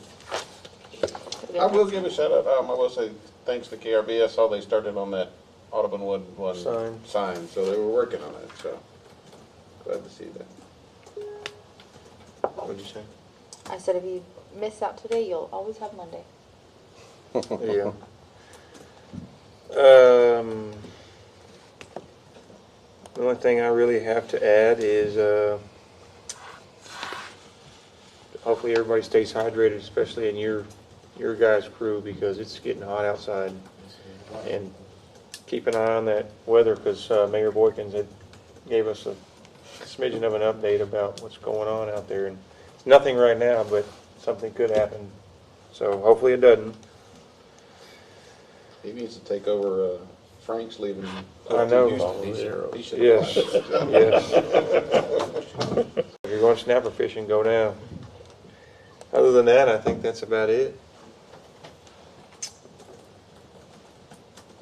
I will give a shout out, I will say thanks to KRB, I saw they started on that Audubon Wood one sign, so they were working on it, so glad to see that. What'd you say? I said if you miss out today, you'll always have Monday. Yeah. The only thing I really have to add is, hopefully everybody stays hydrated, especially in your guys' crew, because it's getting hot outside. And keep an eye on that weather, because Mayor Boykins gave us a smidgen of an update about what's going on out there. And nothing right now, but something could happen. So hopefully it doesn't. He needs to take over, Frank's leaving. I know. He should Yes, apply. yes. If you're going snapper fishing, go down. Other than that, I think that's about it.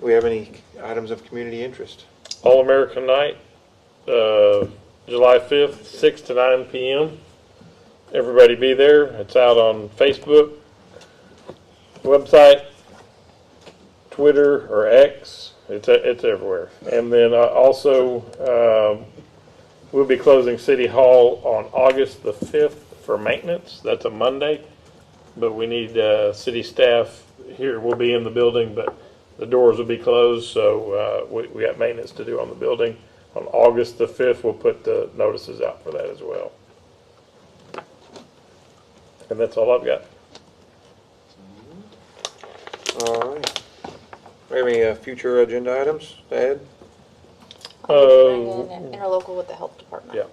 Do we have any items of community interest? All-American Night, July 5th, 6 to 9 p.m. Everybody be there. It's out on Facebook, website, Twitter or X. It's everywhere. And then also we'll be closing City Hall on August the 5th for maintenance. That's a Monday, but we need city staff here. We'll be in the building, but the doors will be closed, so we got maintenance to do on the building. On August the 5th, we'll put the notices out for that as well. And that's all I've got. All right. Do we have any future agenda items to add? Bring in interlocal with the health department. Yeah.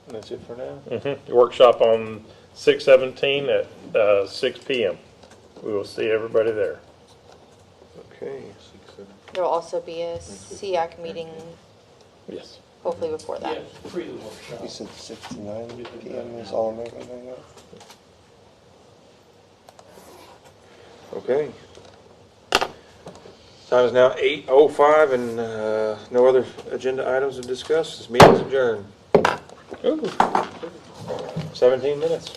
And that's it for now? Mm-hmm. Workshop on 6/17 at 6 p.m. We will see everybody there. Okay. There'll also be a SEAC meeting, Yes. hopefully before that. Yeah, free workshop. You said 6 to 9 p.m. is all American hang out? Okay. Time is now 8:05 and no other agenda items to discuss. This meeting is adjourned. 17 minutes.